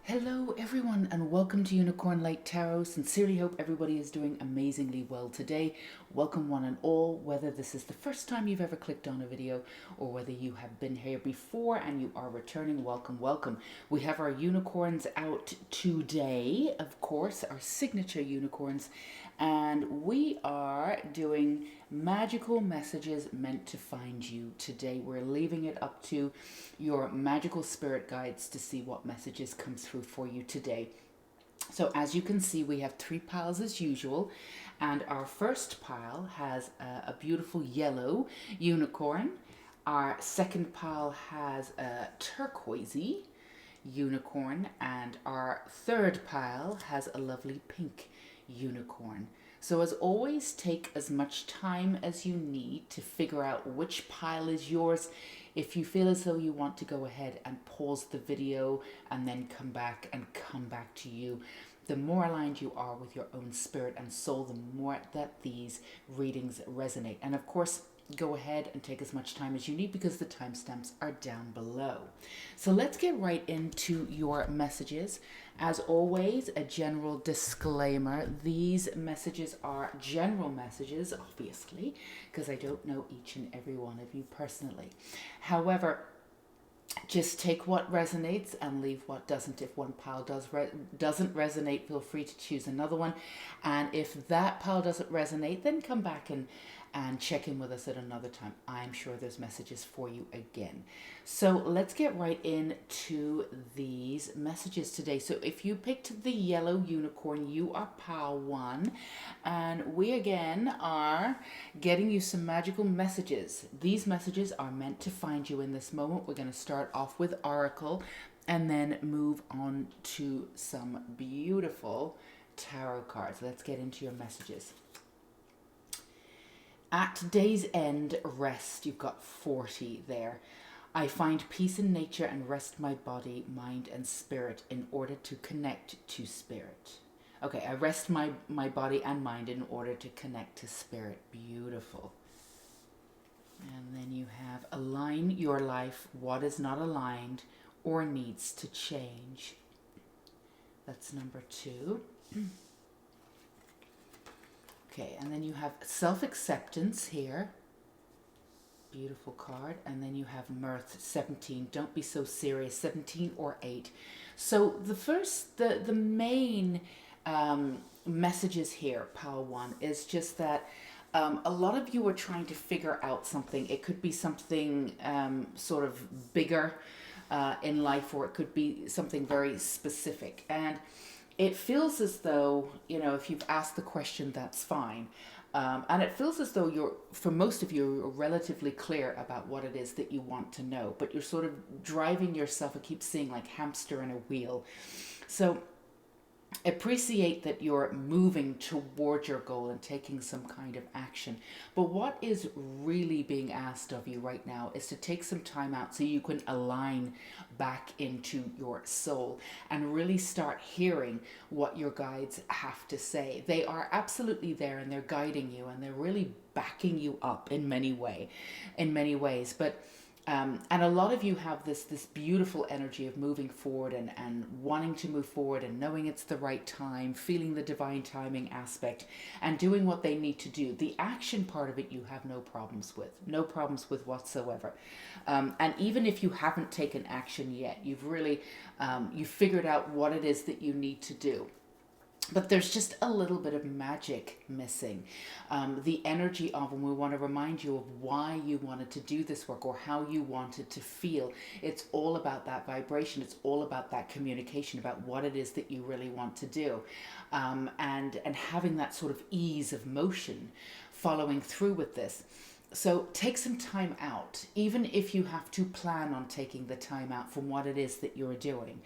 Hello everyone and welcome to Unicorn Light Tarot. Sincerely hope everybody is doing amazingly well today. Welcome one and all, whether this is the first time you've ever clicked on a video or whether you have been here before and you are returning, welcome. We have our unicorns out today, of course, our signature unicorns, and we are doing magical messages meant to find you today. We're leaving it up to your magical spirit guides to see what messages come through for you today. So as you can see, we have three piles as usual, and our first pile has a beautiful yellow unicorn. Our second pile has a turquoisey unicorn, and our third pile has a lovely pink unicorn. So as always, take as much time as you need to figure out which pile is yours. If you feel as though you want to go ahead and pause the video and then come back to you, the more aligned you are with your own spirit and soul, the more that these readings resonate. And of course, go ahead and take as much time as you need because the timestamps are down below. So let's get right into your messages. As always, a general disclaimer. These messages are general messages, obviously, because I don't know each and every one of you personally. However, just take what resonates and leave what doesn't. If one pile doesn't resonate, feel free to choose another one. And if that pile doesn't resonate, then come back and check in with us at another time. I'm sure there's messages for you again. So let's get right into these messages today. So if you picked the yellow unicorn, you are pile 1, and we again are getting you some magical messages. These messages are meant to find you in this moment. We're going to start off with Oracle and then move on to some beautiful tarot cards. Let's get into your messages. At day's end, rest. You've got 40 there. I find peace in nature and rest my body, mind, and spirit in order to connect to spirit. Okay, I rest my body and mind in order to connect to spirit. Beautiful. And then you have align your life, what is not aligned or needs to change. That's number 2. Okay, and then you have self-acceptance here. Beautiful card. And then you have mirth, 17. Don't be so serious, 17 or 8. So the main messages here, pile 1, is just that a lot of you are trying to figure out something. It could be something sort of bigger in life, or it could be something very specific. And it feels as though, if you've asked the question, that's fine. And it feels as though for most of you, you're relatively clear about what it is that you want to know, but you're sort of driving yourself, I keep seeing like hamster in a wheel. So appreciate that you're moving toward your goal and taking some kind of action. But what is really being asked of you right now is to take some time out so you can align back into your soul and really start hearing what your guides have to say. They are absolutely there and they're guiding you and they're really backing you up in many ways. But and a lot of you have this beautiful energy of moving forward and wanting to move forward and knowing it's the right time, feeling the divine timing aspect and doing what they need to do. The action part of it you have no problems with whatsoever. And even if you haven't taken action yet, you've really you've figured out what it is that you need to do. But there's just a little bit of magic missing. The energy of, and we want to remind you of why you wanted to do this work or how you wanted to feel. It's all about that vibration. It's all about that communication, about what it is that you really want to do. And having that sort of ease of motion following through with this. So take some time out, even if you have to plan on taking the time out from what it is that you're doing,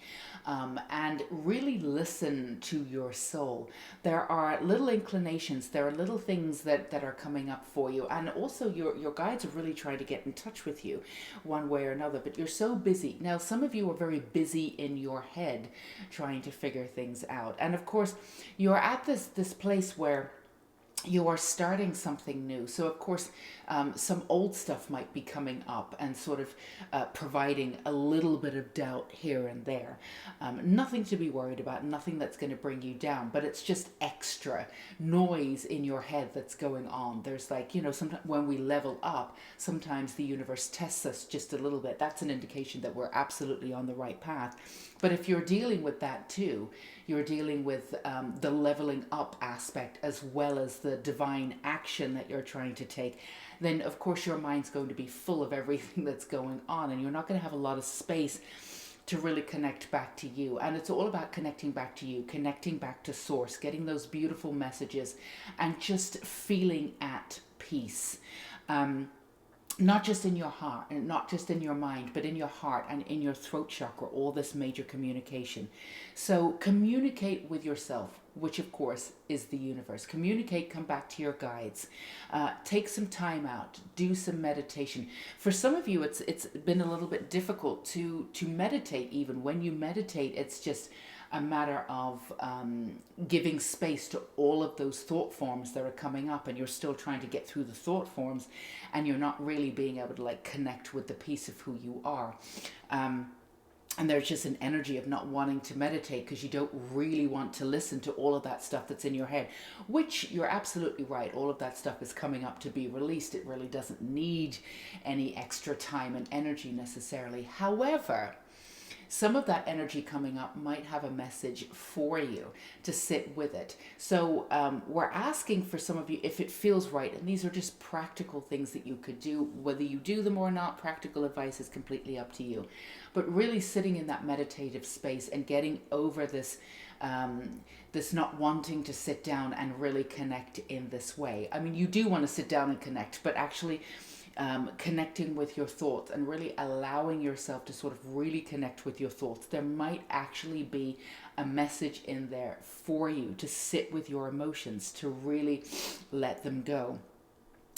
and really listen to your soul. There are little inclinations, there are little things that are coming up for you, and also your guides are really trying to get in touch with you one way or another, but you're so busy. Now, some of you are very busy in your head trying to figure things out, and of course, you're at this place where you are starting something new. So, of course, some old stuff might be coming up and sort of providing a little bit of doubt here and there. Nothing to be worried about, nothing that's going to bring you down, but it's just extra noise in your head that's going on. There's like, sometimes when we level up, sometimes the universe tests us just a little bit. That's an indication that we're absolutely on the right path. But if you're dealing with that too, you're dealing with the leveling up aspect as well as the divine action that you're trying to take, then of course your mind's going to be full of everything that's going on, and you're not going to have a lot of space to really connect back to you. And it's all about connecting back to you, connecting back to source, getting those beautiful messages, and just feeling at peace. Not just in your heart and not just in your mind, but in your heart and in your throat chakra, all this major communication. So communicate with yourself, which of course is the universe. Communicate, come back to your guides. Take some time out, do some meditation. For some of you, it's been a little bit difficult to meditate. Even when you meditate, it's just a matter of giving space to all of those thought forms that are coming up, and you're still trying to get through the thought forms, and you're not really being able to like connect with the piece of who you are. And there's just an energy of not wanting to meditate because you don't really want to listen to all of that stuff that's in your head, which you're absolutely right. All of that stuff is coming up to be released. It really doesn't need any extra time and energy necessarily. However, some of that energy coming up might have a message for you to sit with it. So we're asking for some of you, if it feels right, and these are just practical things that you could do, whether you do them or not, practical advice is completely up to you. But really sitting in that meditative space and getting over this this not wanting to sit down and really connect in this way. I mean, you do want to sit down and connect, but actually connecting with your thoughts and really allowing yourself to sort of really connect with your thoughts. There might actually be a message in there for you to sit with your emotions, to really let them go.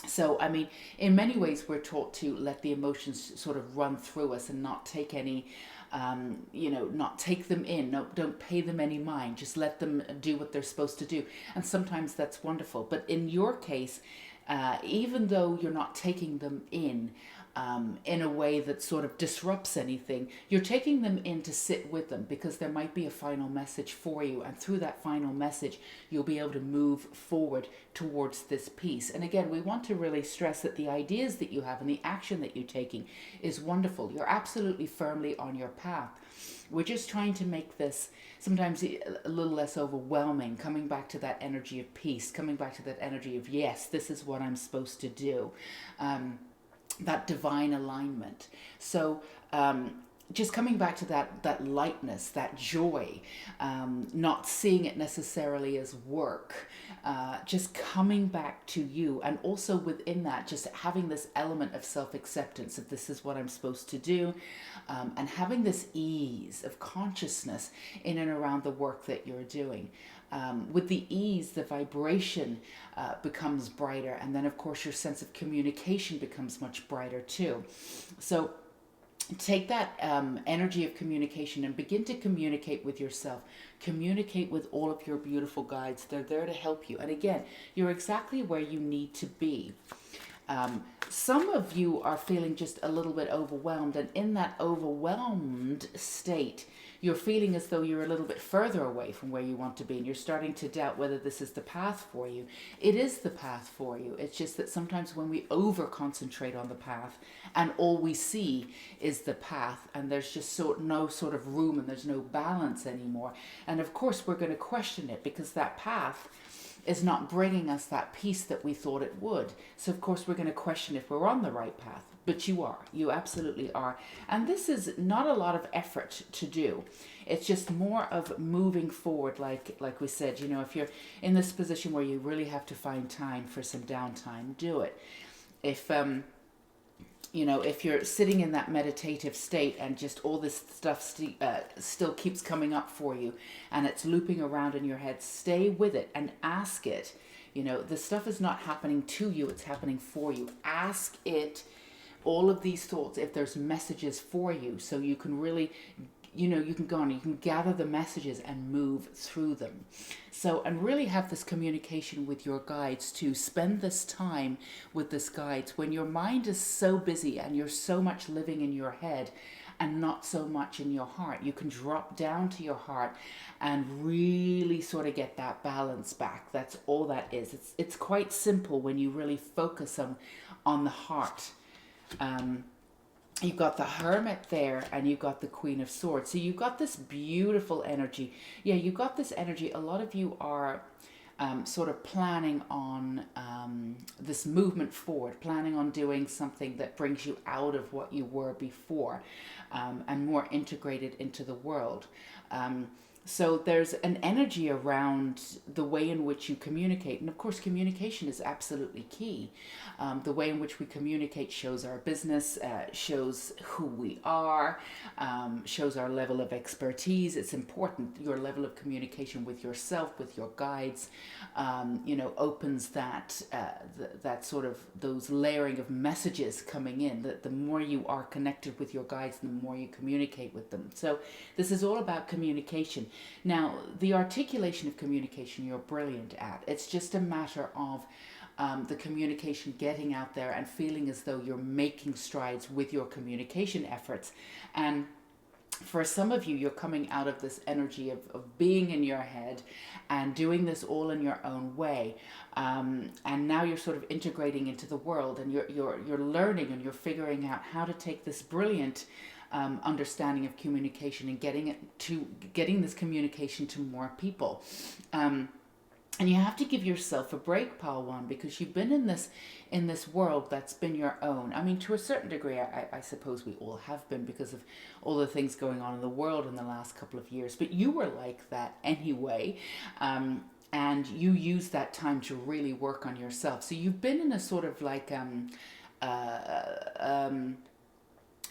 So, I mean, in many ways, we're taught to let the emotions sort of run through us and not take any, not take them in. No, don't pay them any mind. Just let them do what they're supposed to do. And sometimes that's wonderful. But in your case, even though you're not taking them in a way that sort of disrupts anything, you're taking them in to sit with them because there might be a final message for you. And through that final message, you'll be able to move forward towards this piece. And again, we want to really stress that the ideas that you have and the action that you're taking is wonderful. You're absolutely firmly on your path. We're just trying to make this sometimes a little less overwhelming, coming back to that energy of peace, coming back to that energy of, yes, this is what I'm supposed to do, that divine alignment. So just coming back to that lightness, that joy, not seeing it necessarily as work, just coming back to you. And also within that, just having this element of self-acceptance, if this is what I'm supposed to do, and having this ease of consciousness in and around the work that you're doing. With the ease, the vibration becomes brighter, and then of course your sense of communication becomes much brighter too. So take that energy of communication and begin to communicate with yourself. Communicate with all of your beautiful guides. They're there to help you. And again, you're exactly where you need to be. Some of you are feeling just a little bit overwhelmed, and in that overwhelmed state, you're feeling as though you're a little bit further away from where you want to be, and you're starting to doubt whether this is the path for you. It is the path for you. It's just that sometimes when we over concentrate on the path and all we see is the path, and there's just no sort of room and there's no balance anymore. And of course we're going to question it because that path is not bringing us that peace that we thought it would. So of course we're going to question if we're on the right path. But you are. You absolutely are. And this is not a lot of effort to do. It's just more of moving forward, like we said. You know, if you're in this position where you really have to find time for some downtime, do it. If if you're sitting in that meditative state and just all this stuff still keeps coming up for you and it's looping around in your head, stay with it and ask it. You know, the stuff is not happening to you, it's happening for you. Ask it all of these thoughts if there's messages for you, so you can really, you can go on, you can gather the messages and move through them. So, and really have this communication with your guides, to spend this time with this guides when your mind is so busy and you're so much living in your head and not so much in your heart. You can drop down to your heart and really sort of get that balance back. That's all that is. It's quite simple when you really focus on the heart. You've got the Hermit there, and you've got the Queen of Swords. So you've got this beautiful energy. Yeah, you've got this energy. A lot of you are sort of planning on this movement forward, planning on doing something that brings you out of what you were before, and more integrated into the world. So there's an energy around the way in which you communicate. And of course, communication is absolutely key. The way in which we communicate shows our business, shows who we are, shows our level of expertise. It's important. Your level of communication with yourself, with your guides, opens that that sort of those layering of messages coming in. That the more you are connected with your guides, the more you communicate with them. So this is all about communication. Now, the articulation of communication, you're brilliant at. It's just a matter of the communication getting out there and feeling as though you're making strides with your communication efforts. And for some of you, you're coming out of this energy of being in your head and doing this all in your own way. And now you're sort of integrating into the world, and you're learning, and you're figuring out how to take this brilliant understanding of communication and getting this communication to more people. And you have to give yourself a break, Pile One, because you've been in this world that's been your own. I mean, to a certain degree, I suppose we all have been, because of all the things going on in the world in the last couple of years. But you were like that anyway. And you used that time to really work on yourself. So you've been in a sort of like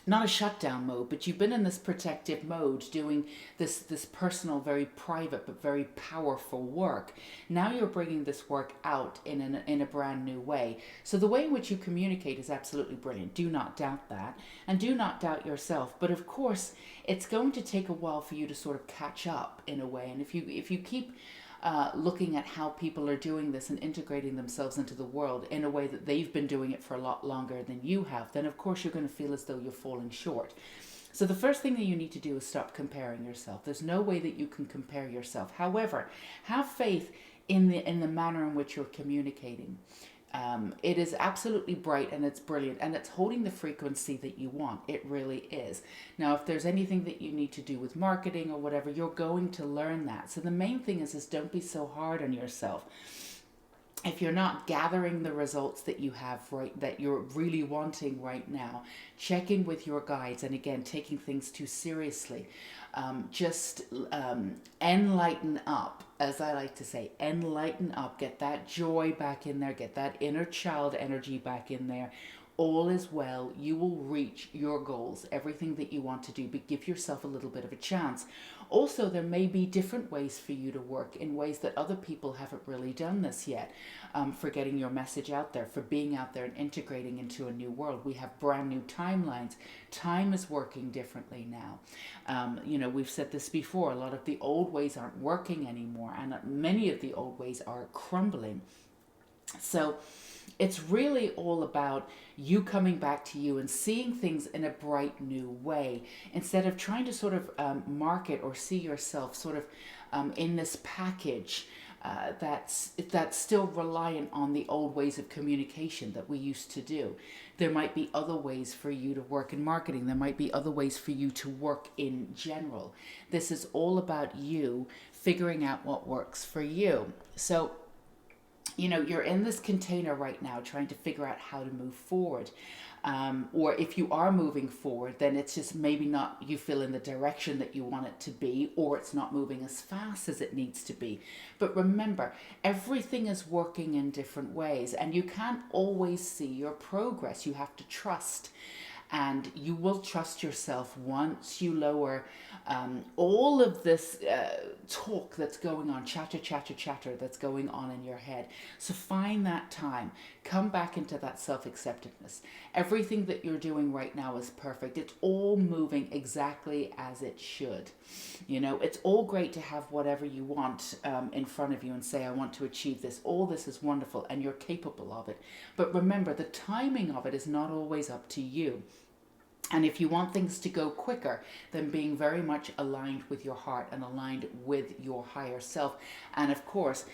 not a shutdown mode, but you've been in this protective mode, doing this personal, very private but very powerful work. Now you're bringing this work out in a brand new way. So the way in which you communicate is absolutely brilliant. Do not doubt that, and do not doubt yourself. But of course, it's going to take a while for you to sort of catch up in a way. And if you keep looking at how people are doing this and integrating themselves into the world in a way that they've been doing it for a lot longer than you have, then of course you're going to feel as though you're falling short. So the first thing that you need to do is stop comparing yourself. There's no way that you can compare yourself. However, have faith in the manner in which you're communicating. It is absolutely bright, and it's brilliant, and it's holding the frequency that you want. It really is. Now, if there's anything that you need to do with marketing or whatever, you're going to learn that. So the main thing is don't be so hard on yourself. If you're not gathering the results that you have that you're really wanting right now, check in with your guides, and again, taking things too seriously. Just enlighten up, as I like to say, enlighten up, get that joy back in there, get that inner child energy back in there. All is well. You will reach your goals, everything that you want to do, but give yourself a little bit of a chance. Also, there may be different ways for you to work, in ways that other people haven't really done this yet, for getting your message out there, for being out there and integrating into a new world. We have brand new timelines. Time is working differently now. We've said this before, a lot of the old ways aren't working anymore, and many of the old ways are crumbling. So it's really all about you coming back to you and seeing things in a bright new way, instead of trying to sort of market or see yourself sort of in this package that's still reliant on the old ways of communication that we used to do. There might be other ways for you to work in marketing. There might be other ways for you to work in general. This is all about you figuring out what works for you. So you're in this container right now trying to figure out how to move forward. Or if you are moving forward, then it's just maybe not, you feel in the direction that you want it to be, or it's not moving as fast as it needs to be. But remember, everything is working in different ways, and you can't always see your progress. You have to trust. and you will trust yourself once you lower all of this talk that's going on, chatter that's going on in your head. So find that time, come back into that self-acceptedness. Everything that you're doing right now is perfect. It's all moving exactly as it should. You know, it's all great to have whatever you want in front of you and say, I want to achieve this. All this is wonderful and you're capable of it. But remember, the timing of it is not always up to you. And if you want things to go quicker, then being very much aligned with your heart and aligned with your higher self. And of course,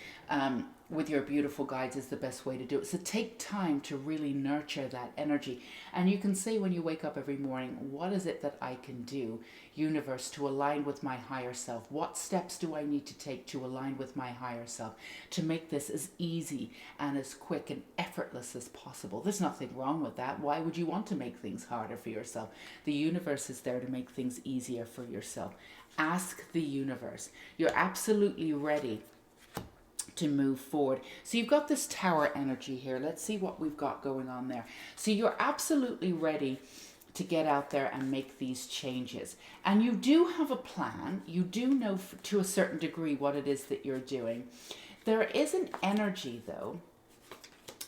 with your beautiful guides is the best way to do it. So take time to really nurture that energy. And you can say when you wake up every morning, what is it that I can do, universe, to align with my higher self? What steps do I need to take to align with my higher self to make this as easy and as quick and effortless as possible? There's nothing wrong with that. Why would you want to make things harder for yourself? The universe is there to make things easier for yourself. Ask the universe. You're absolutely ready to move forward. So you've got this tower energy here. Let's see what we've got going on there. So you're absolutely ready to get out there and make these changes. And you do have a plan. You do know to a certain degree what it is that you're doing. There is an energy though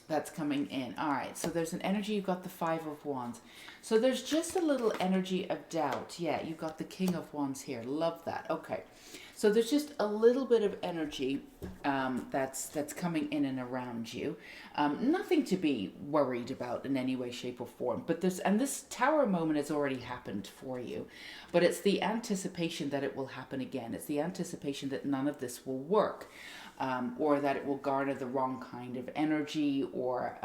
that's coming in. All right, so there's an energy. You've got the Five of Wands. So there's just a little energy of doubt. Yeah, you've got the King of Wands here. Love that. Okay. So there's just a little bit of energy that's coming in and around you. Nothing to be worried about in any way, shape, or form. But this tower moment has already happened for you. But it's the anticipation that it will happen again. It's the anticipation that none of this will work, or that it will garner the wrong kind of energy, or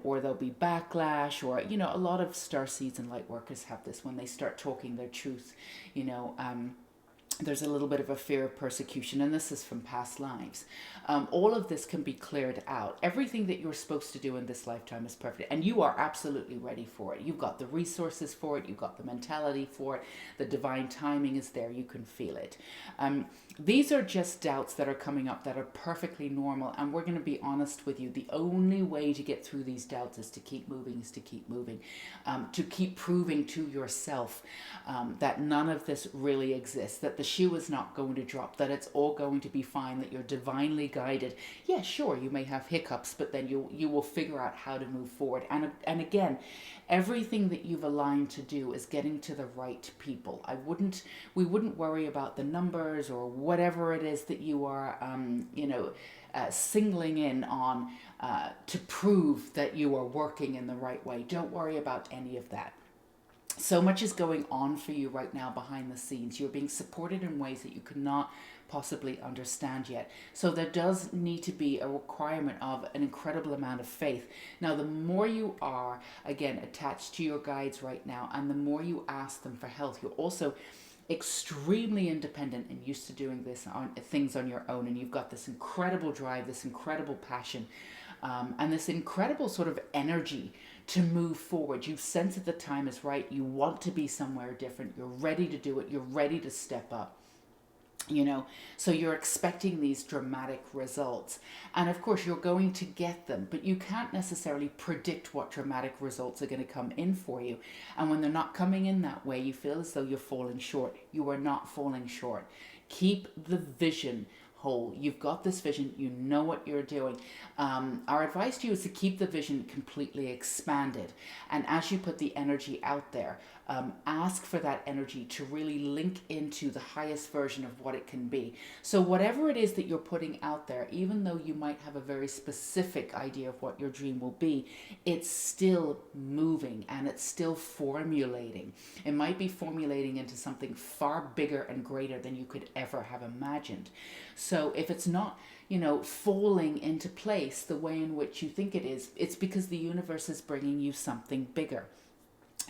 or there'll be backlash, or a lot of starseeds and light workers have this when they start talking their truth. There's a little bit of a fear of persecution, and this is from past lives. All of this can be cleared out. Everything that you're supposed to do in this lifetime is perfect, and you are absolutely ready for it. You've got the resources for it. You've got the mentality for it. The divine timing is there. You can feel it. These are just doubts that are coming up that are perfectly normal, and we're going to be honest with you. The only way to get through these doubts is to keep moving, to keep proving to yourself that none of this really exists, that the shoe is not going to drop, that it's all going to be fine, that you're divinely guided. Yeah, sure, you may have hiccups, but then you will figure out how to move forward. And again, everything that you've aligned to do is getting to the right people. We wouldn't worry about the numbers or whatever it is that you are, singling in on to prove that you are working in the right way. Don't worry about any of that. So much is going on for you right now behind the scenes. You're being supported in ways that you cannot possibly understand yet. So there does need to be a requirement of an incredible amount of faith. Now, the more you are, again, attached to your guides right now, and the more you ask them for help, you're also extremely independent and used to doing things on your own. And you've got this incredible drive, this incredible passion, and this incredible sort of energy to move forward. You sense that the time is right. You want to be somewhere different. You're ready to do it. You're ready to step up. So you're expecting these dramatic results. And of course, you're going to get them, but you can't necessarily predict what dramatic results are going to come in for you. And when they're not coming in that way, you feel as though you're falling short. You are not falling short. Keep the vision whole. You've got this vision. You know what you're doing. Our advice to you is to keep the vision completely expanded. And as you put the energy out there, ask for that energy to really link into the highest version of what it can be. So whatever it is that you're putting out there, even though you might have a very specific idea of what your dream will be, it's still moving and it's still formulating. It might be formulating into something far bigger and greater than you could ever have imagined. So if it's not, falling into place the way in which you think it is, it's because the universe is bringing you something bigger.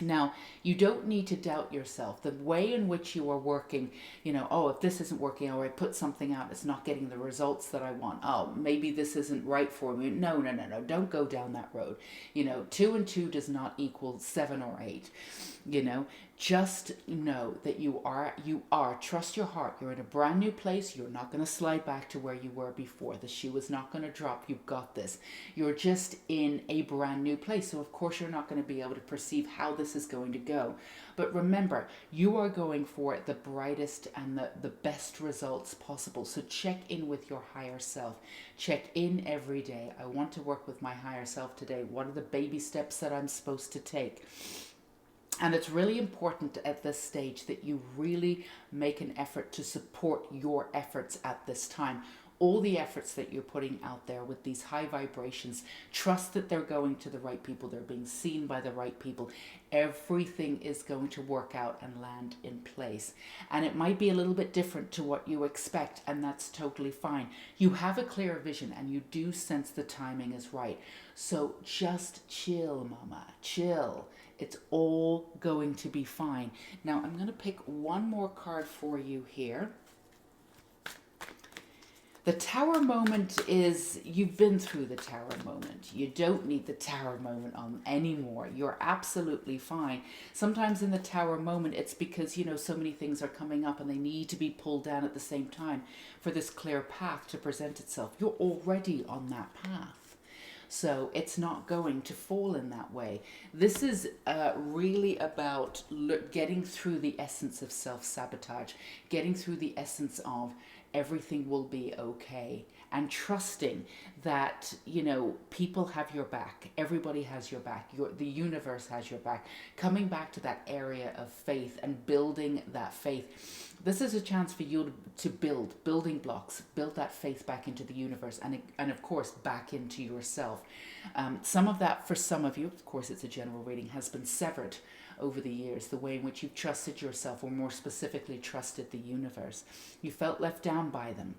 Now, you don't need to doubt yourself. The way in which you are working, if this isn't working, or I put something out, it's not getting the results that I want. Oh, maybe this isn't right for me. No. Don't go down that road. 2 and 2 does not equal 7 or 8. You know, just know that you are, trust your heart. You're in a brand new place. You're not going to slide back to where you were before. The shoe is not going to drop. You've got this. You're just in a brand new place. So, of course, you're not going to be able to perceive how this is going to go. But remember, you are going for the brightest and the best results possible. So check in with your higher self. Check in every day. I want to work with my higher self today. What are the baby steps that I'm supposed to take? And it's really important at this stage that you really make an effort to support your efforts at this time. All the efforts that you're putting out there with these high vibrations, trust that they're going to the right people. They're being seen by the right people. Everything is going to work out and land in place. And it might be a little bit different to what you expect, and that's totally fine. You have a clear vision and you do sense the timing is right. So just chill, mama, chill. It's all going to be fine. Now I'm going to pick one more card for you here. The tower moment is, you've been through the tower moment. You don't need the tower moment on anymore. You're absolutely fine. Sometimes in the tower moment, it's because, so many things are coming up and they need to be pulled down at the same time for this clear path to present itself. You're already on that path. So it's not going to fall in that way. This is really about getting through the essence of self-sabotage, getting through the essence of everything will be okay, and trusting that, people have your back. Everybody has your back. The universe has your back. Coming back to that area of faith and building that faith. This is a chance for you to build building blocks, build that faith back into the universe, and of course back into yourself. Some of that, for some of you, of course it's a general reading, has been severed over the years, the way in which you've trusted yourself, or more specifically trusted the universe. You felt left down by them,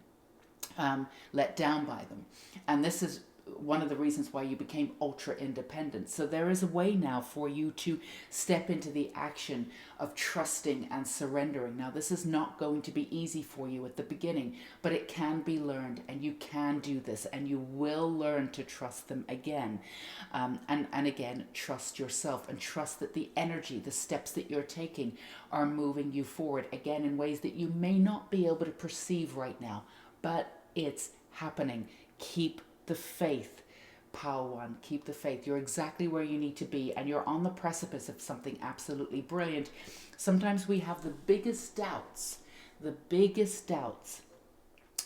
let down by them. And this is one of the reasons why you became ultra independent. So there is a way now for you to step into the action of trusting and surrendering. Now, this is not going to be easy for you at the beginning, but it can be learned, and you can do this, and you will learn to trust them again. And again, trust yourself, and trust that the energy, the steps that you're taking are moving you forward, again, in ways that you may not be able to perceive right now, but it's happening. Keep the faith, Pile 1. Keep the faith. You're exactly where you need to be, and you're on the precipice of something absolutely brilliant. Sometimes we have the biggest doubts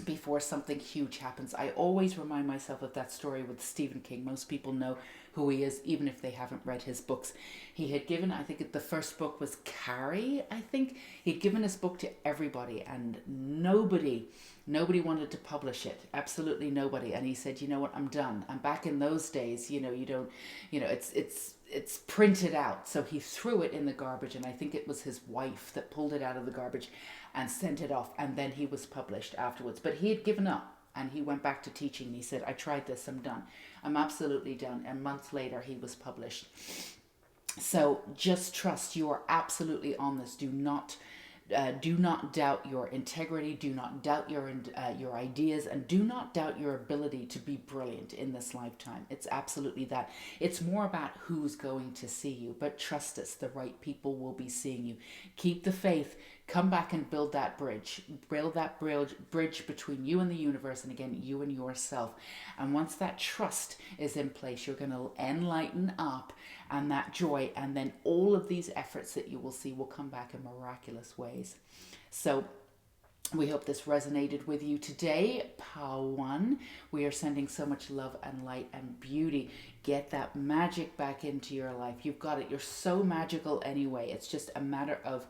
before something huge happens. I always remind myself of that story with Stephen King. Most people know who he is, even if they haven't read his books. He had given, I think the first book was Carrie, I think. He'd given his book to everybody, and nobody wanted to publish it. Absolutely nobody. And he said, you know what, I'm done. And back in those days, it's printed out. So he threw it in the garbage, and I think it was his wife that pulled it out of the garbage and sent it off, and then he was published afterwards. But he had given up, and he went back to teaching. He said, I tried this, I'm done. I'm absolutely done. And months later, he was published. So just trust, you are absolutely on this. Do not doubt your integrity. Do not doubt your ideas, and do not doubt your ability to be brilliant in this lifetime. It's absolutely that. It's more about who's going to see you, but trust us, the right people will be seeing you. Keep the faith. Come back and build that bridge. Build that bridge between you and the universe, and again, you and yourself. And once that trust is in place, you're going to enlighten up, and that joy, and then all of these efforts that you will see will come back in miraculous ways. So we hope this resonated with you today, Pile 1. We are sending so much love and light and beauty. Get that magic back into your life. You've got it. You're so magical anyway. It's just a matter of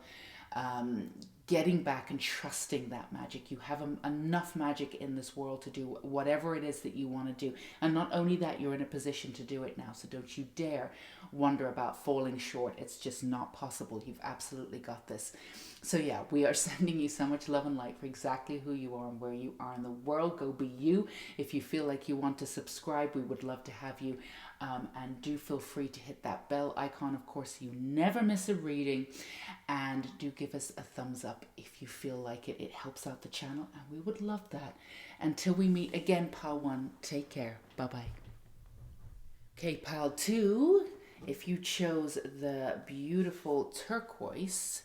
getting back and trusting that magic. You have enough magic in this world to do whatever it is that you want to do. And not only that, you're in a position to do it now. So don't you dare wonder about falling short. It's just not possible. You've absolutely got this. So yeah, we are sending you so much love and light for exactly who you are and where you are in the world. Go be you. If you feel like you want to subscribe, we would love to have you. And do feel free to hit that bell icon. Of course, you never miss a reading. And do give us a thumbs up if you feel like it. It helps out the channel, and we would love that. Until we meet again, Pile 1, take care. Bye-bye. Okay, Pile 2. If you chose the beautiful turquoise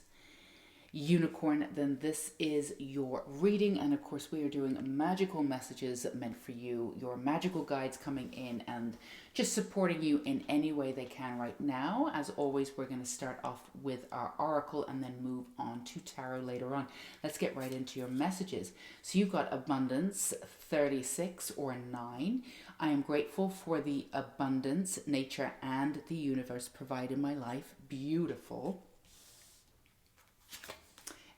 unicorn, then this is your reading. And of course, we are doing magical messages meant for you, your magical guides coming in and just supporting you in any way they can right now. As always, we're going to start off with our oracle and then move on to tarot later on. Let's get right into your messages. So you've got abundance 36 or 9. I am grateful for the abundance nature and the universe provide in my life. Beautiful.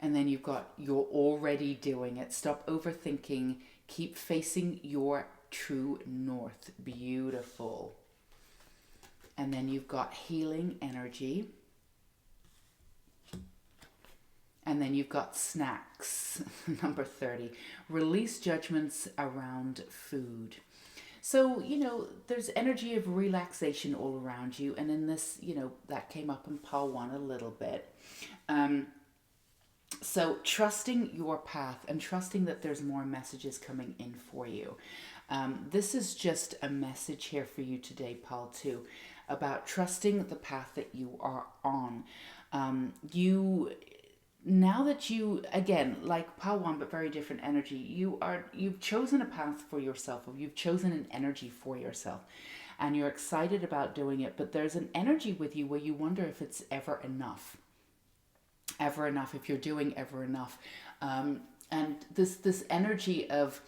And then you've got you're already doing it. Stop overthinking. Keep facing your true north. Beautiful. And then you've got healing energy. And then you've got snacks, number 30. Release judgments around food. So, there's energy of relaxation all around you. And in this, that came up in pile 1 a little bit. So trusting your path and trusting that there's more messages coming in for you. This is just a message here for you today, pile 2, about trusting the path that you are on. Now that you, again, like pile 1, but very different energy, you've chosen a path for yourself, or you've chosen an energy for yourself, and you're excited about doing it, but there's an energy with you where you wonder if it's ever enough, if you're doing ever enough. And this energy of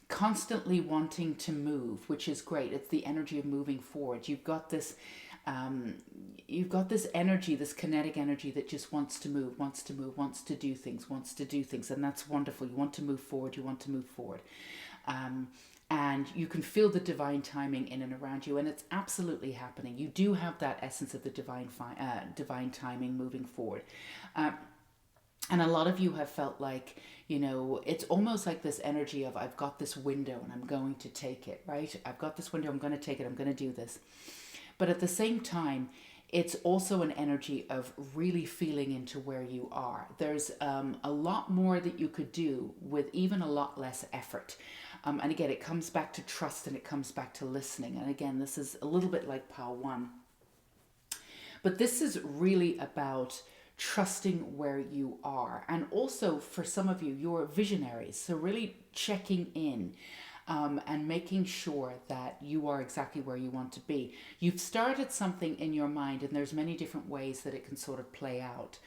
constantly wanting to move, which is great. It's the energy of moving forward. You've got this energy, this kinetic energy that just wants to move, wants to do things. And that's wonderful. You want to move forward. And you can feel the divine timing in and around you, and it's absolutely happening. You do have that essence of the divine timing moving forward. And a lot of you have felt like, it's almost like this energy of, I've got this window and I'm going to take it, right? I've got this window, I'm going to take it, I'm going to do this. But at the same time, it's also an energy of really feeling into where you are. There's a lot more that you could do with even a lot less effort. And again, it comes back to trust and it comes back to listening. And again, this is a little bit like pile 1. But this is really about trusting where you are. And also for some of you, you're visionaries. So really checking in and making sure that you are exactly where you want to be. You've started something in your mind, and there's many different ways that it can sort of play out.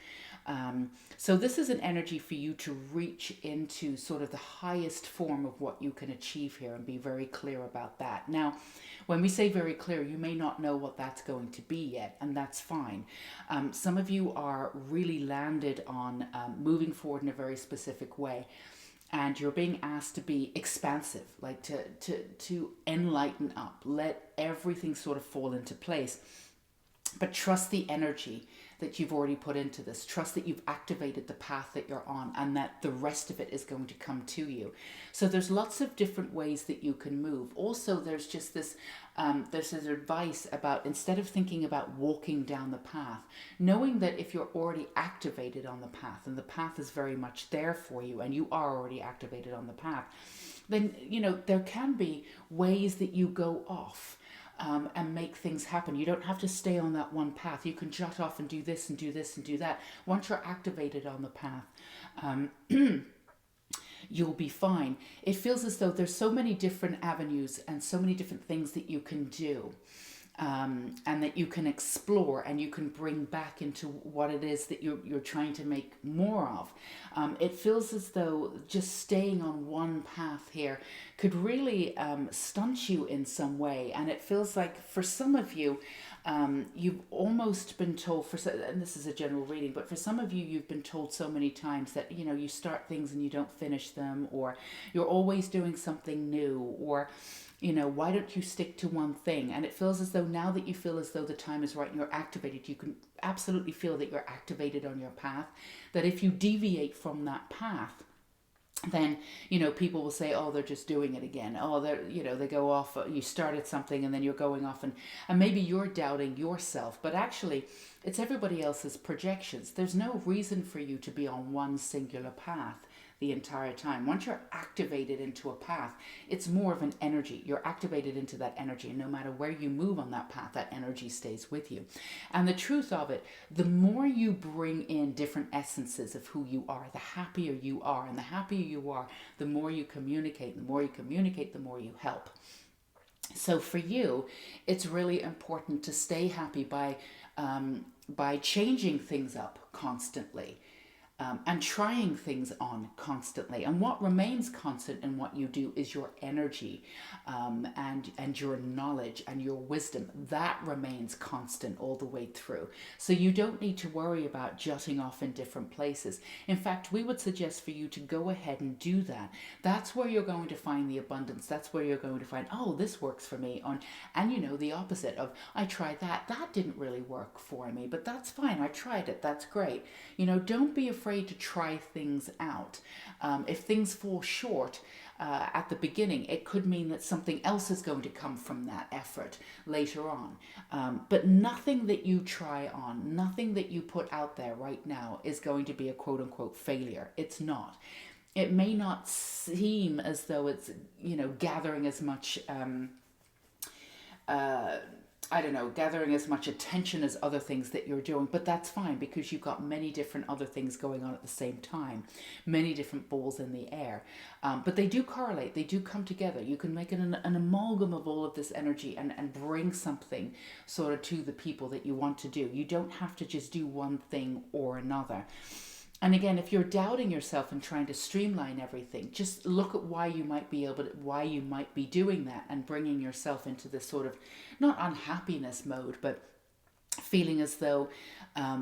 So this is an energy for you to reach into sort of the highest form of what you can achieve here and be very clear about that. Now, when we say very clear, you may not know what that's going to be yet, and that's fine. Some of you are really landed on moving forward in a very specific way. And you're being asked to be expansive, like to enlighten up, let everything sort of fall into place. But trust the energy that you've already put into this. Trust that you've activated the path that you're on and that the rest of it is going to come to you. So there's lots of different ways that you can move. Also, there's just this advice about, instead of thinking about walking down the path, knowing that if you're already activated on the path and the path is very much there for you and you are already activated on the path, then, there can be ways that you go off. And make things happen. You don't have to stay on that one path. You can jut off and do this and do this and do that. Once you're activated on the path, you'll be fine. It feels as though there's so many different avenues and so many different things that you can do. And that you can explore and you can bring back into what it is that you're trying to make more of. It feels as though just staying on one path here could really stunt you in some way. And it feels like for some of you, you've almost been told, and this is a general reading, but for some of you, you've been told so many times that, you start things and you don't finish them, or you're always doing something new, or why don't you stick to one thing? And it feels as though now that you feel as though the time is right and you're activated, you can absolutely feel that you're activated on your path, that if you deviate from that path, then, people will say, oh, they're just doing it again. Oh, they go off, you started something and then you're going off and maybe you're doubting yourself, but actually it's everybody else's projections. There's no reason for you to be on one singular path. the entire time. Once you're activated into a path, it's more of an energy. You're activated into that energy, and no matter where you move on that path, that energy stays with you. And the truth of it, the more you bring in different essences of who you are, the happier you are. And the happier you are, the more you communicate. The more you communicate, the more you help. So for you, it's really important to stay happy by changing things up constantly, and trying things on constantly. And what remains constant in what you do is your energy, and your knowledge and your wisdom. That remains constant all the way through. So you don't need to worry about jutting off in different places. In fact, we would suggest for you to go ahead and do that. That's where you're going to find the abundance. That's where you're going to find, oh, this works for me. And the opposite of, I tried that. That didn't really work for me, but that's fine. I tried it. That's great. Don't be afraid to try things out. If things fall short at the beginning, it could mean that something else is going to come from that effort later on. But nothing that you try on, nothing that you put out there right now is going to be a quote unquote failure. It's not. It may not seem as though it's, gathering as much gathering as much attention as other things that you're doing, but that's fine, because you've got many different other things going on at the same time, many different balls in the air. But they do correlate, they do come together. You can make an amalgam of all of this energy and bring something sort of to the people that you want to do. You don't have to just do one thing or another. And again, if you're doubting yourself and trying to streamline everything, just look at why you might be doing that, and bringing yourself into this sort of, not unhappiness mode, but feeling as though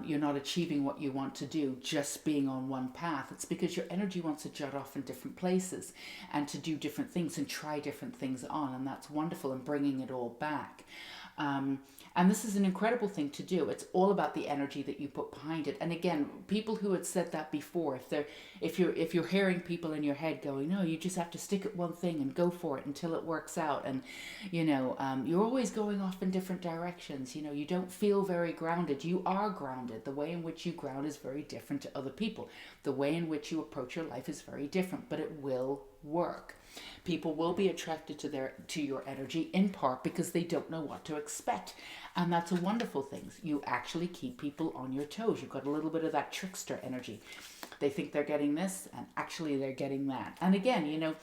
you're not achieving what you want to do, just being on one path. It's because your energy wants to jut off in different places and to do different things and try different things on. And that's wonderful, and bringing it all back. And this is an incredible thing to do. It's all about the energy that you put behind it. And again, people who had said that before, if you're hearing people in your head going, no, you just have to stick at one thing and go for it until it works out. And, you're always going off in different directions. You don't feel very grounded. You are grounded. The way in which you ground is very different to other people. The way in which you approach your life is very different, but it will work. People will be attracted to your energy, in part because they don't know what to expect. And that's a wonderful thing. You actually keep people on your toes. You've got a little bit of that trickster energy. They think they're getting this, and actually they're getting that. And again,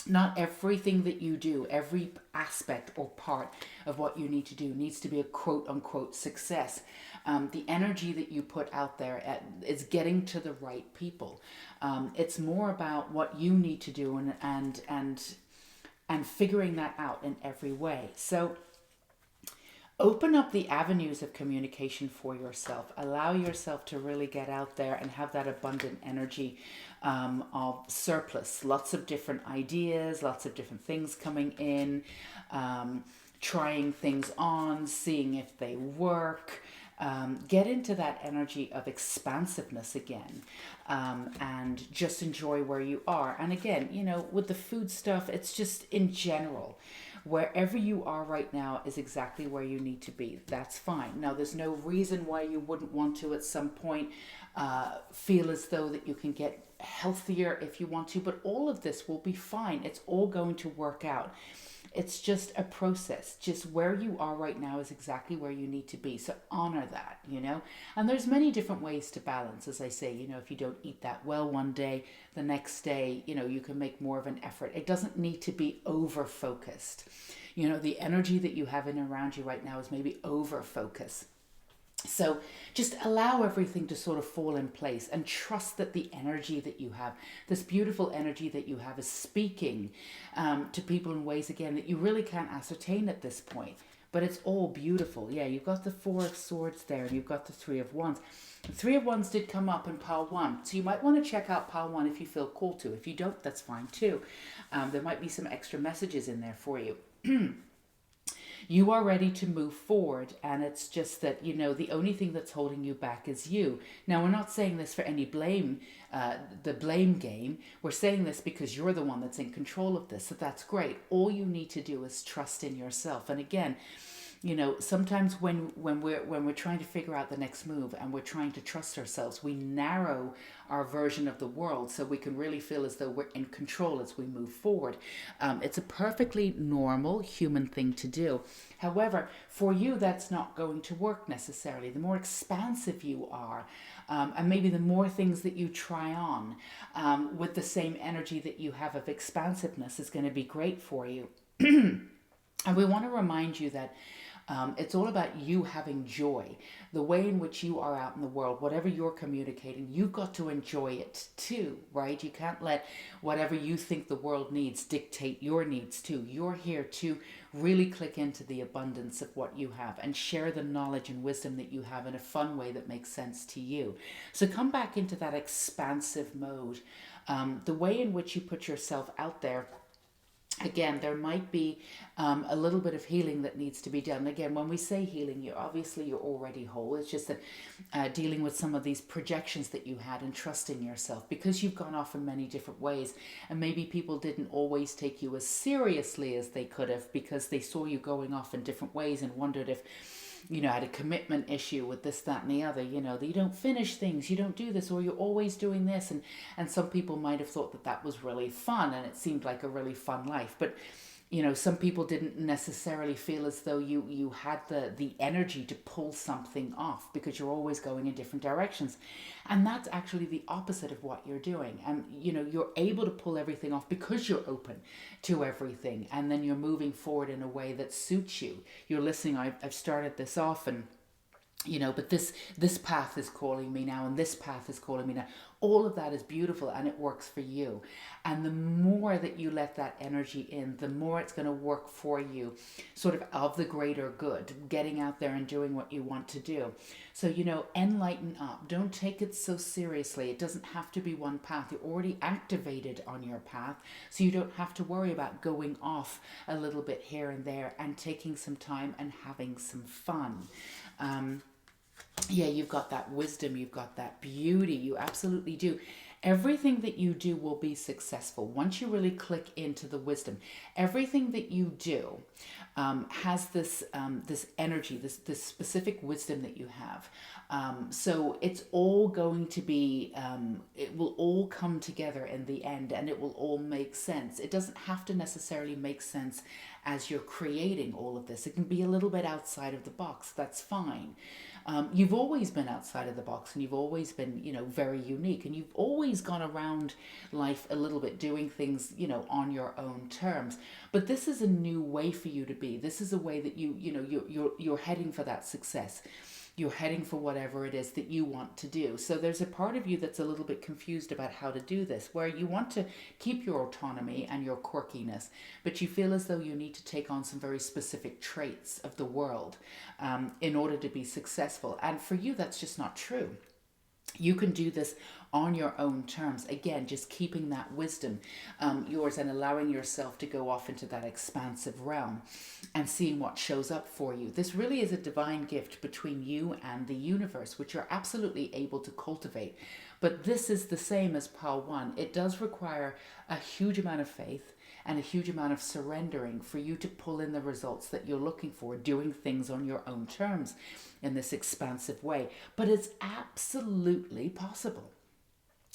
not everything that you do, every aspect or part of what you need to do needs to be a quote unquote success. The energy that you put out there is getting to the right people. It's more about what you need to do and figuring that out in every way. So open up the avenues of communication for yourself. Allow yourself to really get out there and have that abundant energy of surplus. Lots of different ideas, lots of different things coming in, trying things on, seeing if they work. Get into that energy of expansiveness again, and just enjoy where you are. And again, with the food stuff, it's just in general. Wherever you are right now is exactly where you need to be. That's fine. Now, there's no reason why you wouldn't want to at some point feel as though that you can get healthier if you want to, but all of this will be fine. It's all going to work out. It's just a process. Just where you are right now is exactly where you need to be. So honor that, And there's many different ways to balance. As I say, if you don't eat that well one day, the next day, you can make more of an effort. It doesn't need to be over-focused. The energy that you have in around you right now is maybe over-focus. So just allow everything to sort of fall in place, and trust that the energy that you have, this beautiful energy that you have, is speaking to people in ways, again, that you really can't ascertain at this point. But it's all beautiful. Yeah, you've got the Four of Swords there, and you've got the Three of Wands. The Three of Wands did come up in pile 1. So you might want to check out pile 1 if you feel called to. If you don't, that's fine too. There might be some extra messages in there for you. You are ready to move forward, and it's just that, the only thing that's holding you back is you. Now, we're not saying this for any blame, the blame game. We're saying this because you're the one that's in control of this, so that's great. All you need to do is trust in yourself. And again, Sometimes when we're trying to figure out the next move and we're trying to trust ourselves, we narrow our version of the world so we can really feel as though we're in control as we move forward. It's a perfectly normal human thing to do. However, for you, that's not going to work necessarily. The more expansive you are, and maybe the more things that you try on with the same energy that you have of expansiveness is going to be great for you. And we want to remind you that it's all about you having joy. The way in which you are out in the world, whatever you're communicating, you've got to enjoy it too, right? You can't let whatever you think the world needs dictate your needs too. You're here to really click into the abundance of what you have and share the knowledge and wisdom that you have in a fun way that makes sense to you. So come back into that expansive mode. The way in which you put yourself out there, again, there might be a little bit of healing that needs to be done. Again, when we say healing, you're already whole. It's just that dealing with some of these projections that you had and trusting yourself, because you've gone off in many different ways, and maybe people didn't always take you as seriously as they could have because they saw you going off in different ways and wondered if had a commitment issue with this, that, and the other, that you don't finish things, you don't do this, or you're always doing this. And some people might have thought that that was really fun and it seemed like a really fun life. But some people didn't necessarily feel as though you had the energy to pull something off because you're always going in different directions. And that's actually the opposite of what you're doing. And, you're able to pull everything off because you're open to everything. And then you're moving forward in a way that suits you. You're listening. I've started this off and but this path is calling me now, and this path is calling me now. All of that is beautiful and it works for you. And the more that you let that energy in, the more it's going to work for you, sort of the greater good, getting out there and doing what you want to do. So, enlighten up. Don't take it so seriously. It doesn't have to be one path. You're already activated on your path, so you don't have to worry about going off a little bit here and there, and taking some time and having some fun. You've got that wisdom, you've got that beauty, you absolutely do. Everything that you do will be successful once you really click into the wisdom. Everything that you do has this energy, this specific wisdom that you have. So it's all going to be, it will all come together in the end, and it will all make sense. It doesn't have to necessarily make sense as you're creating all of this. It can be a little bit outside of the box. That's fine. You've always been outside of the box, and you've always been, very unique, and you've always gone around life a little bit doing things, on your own terms. But this is a new way for you to be. This is a way that you're heading for that success. You're heading for whatever it is that you want to do. So there's a part of you that's a little bit confused about how to do this, where you want to keep your autonomy and your quirkiness, but you feel as though you need to take on some very specific traits of the world in order to be successful. And for you, that's just not true. You can do this on your own terms. Again, just keeping that wisdom yours and allowing yourself to go off into that expansive realm and seeing what shows up for you. This really is a divine gift between you and the universe, which you're absolutely able to cultivate. But this is the same as Pile 1. It does require a huge amount of faith and a huge amount of surrendering for you to pull in the results that you're looking for, doing things on your own terms in this expansive way. But it's absolutely possible.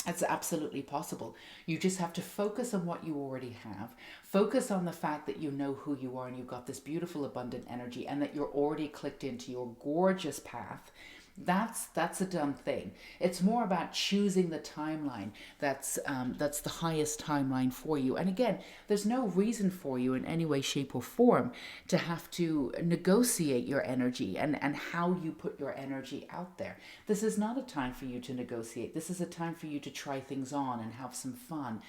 It's absolutely possible. You just have to focus on what you already have. Focus on the fact that you know who you are and you've got this beautiful, abundant energy, and that you're already clicked into your gorgeous path. That's a done thing. It's more about choosing the timeline that's the highest timeline for you. And again, there's no reason for you in any way, shape, or form to have to negotiate your energy and how you put your energy out there. This is not a time for you to negotiate. This is a time for you to try things on and have some fun.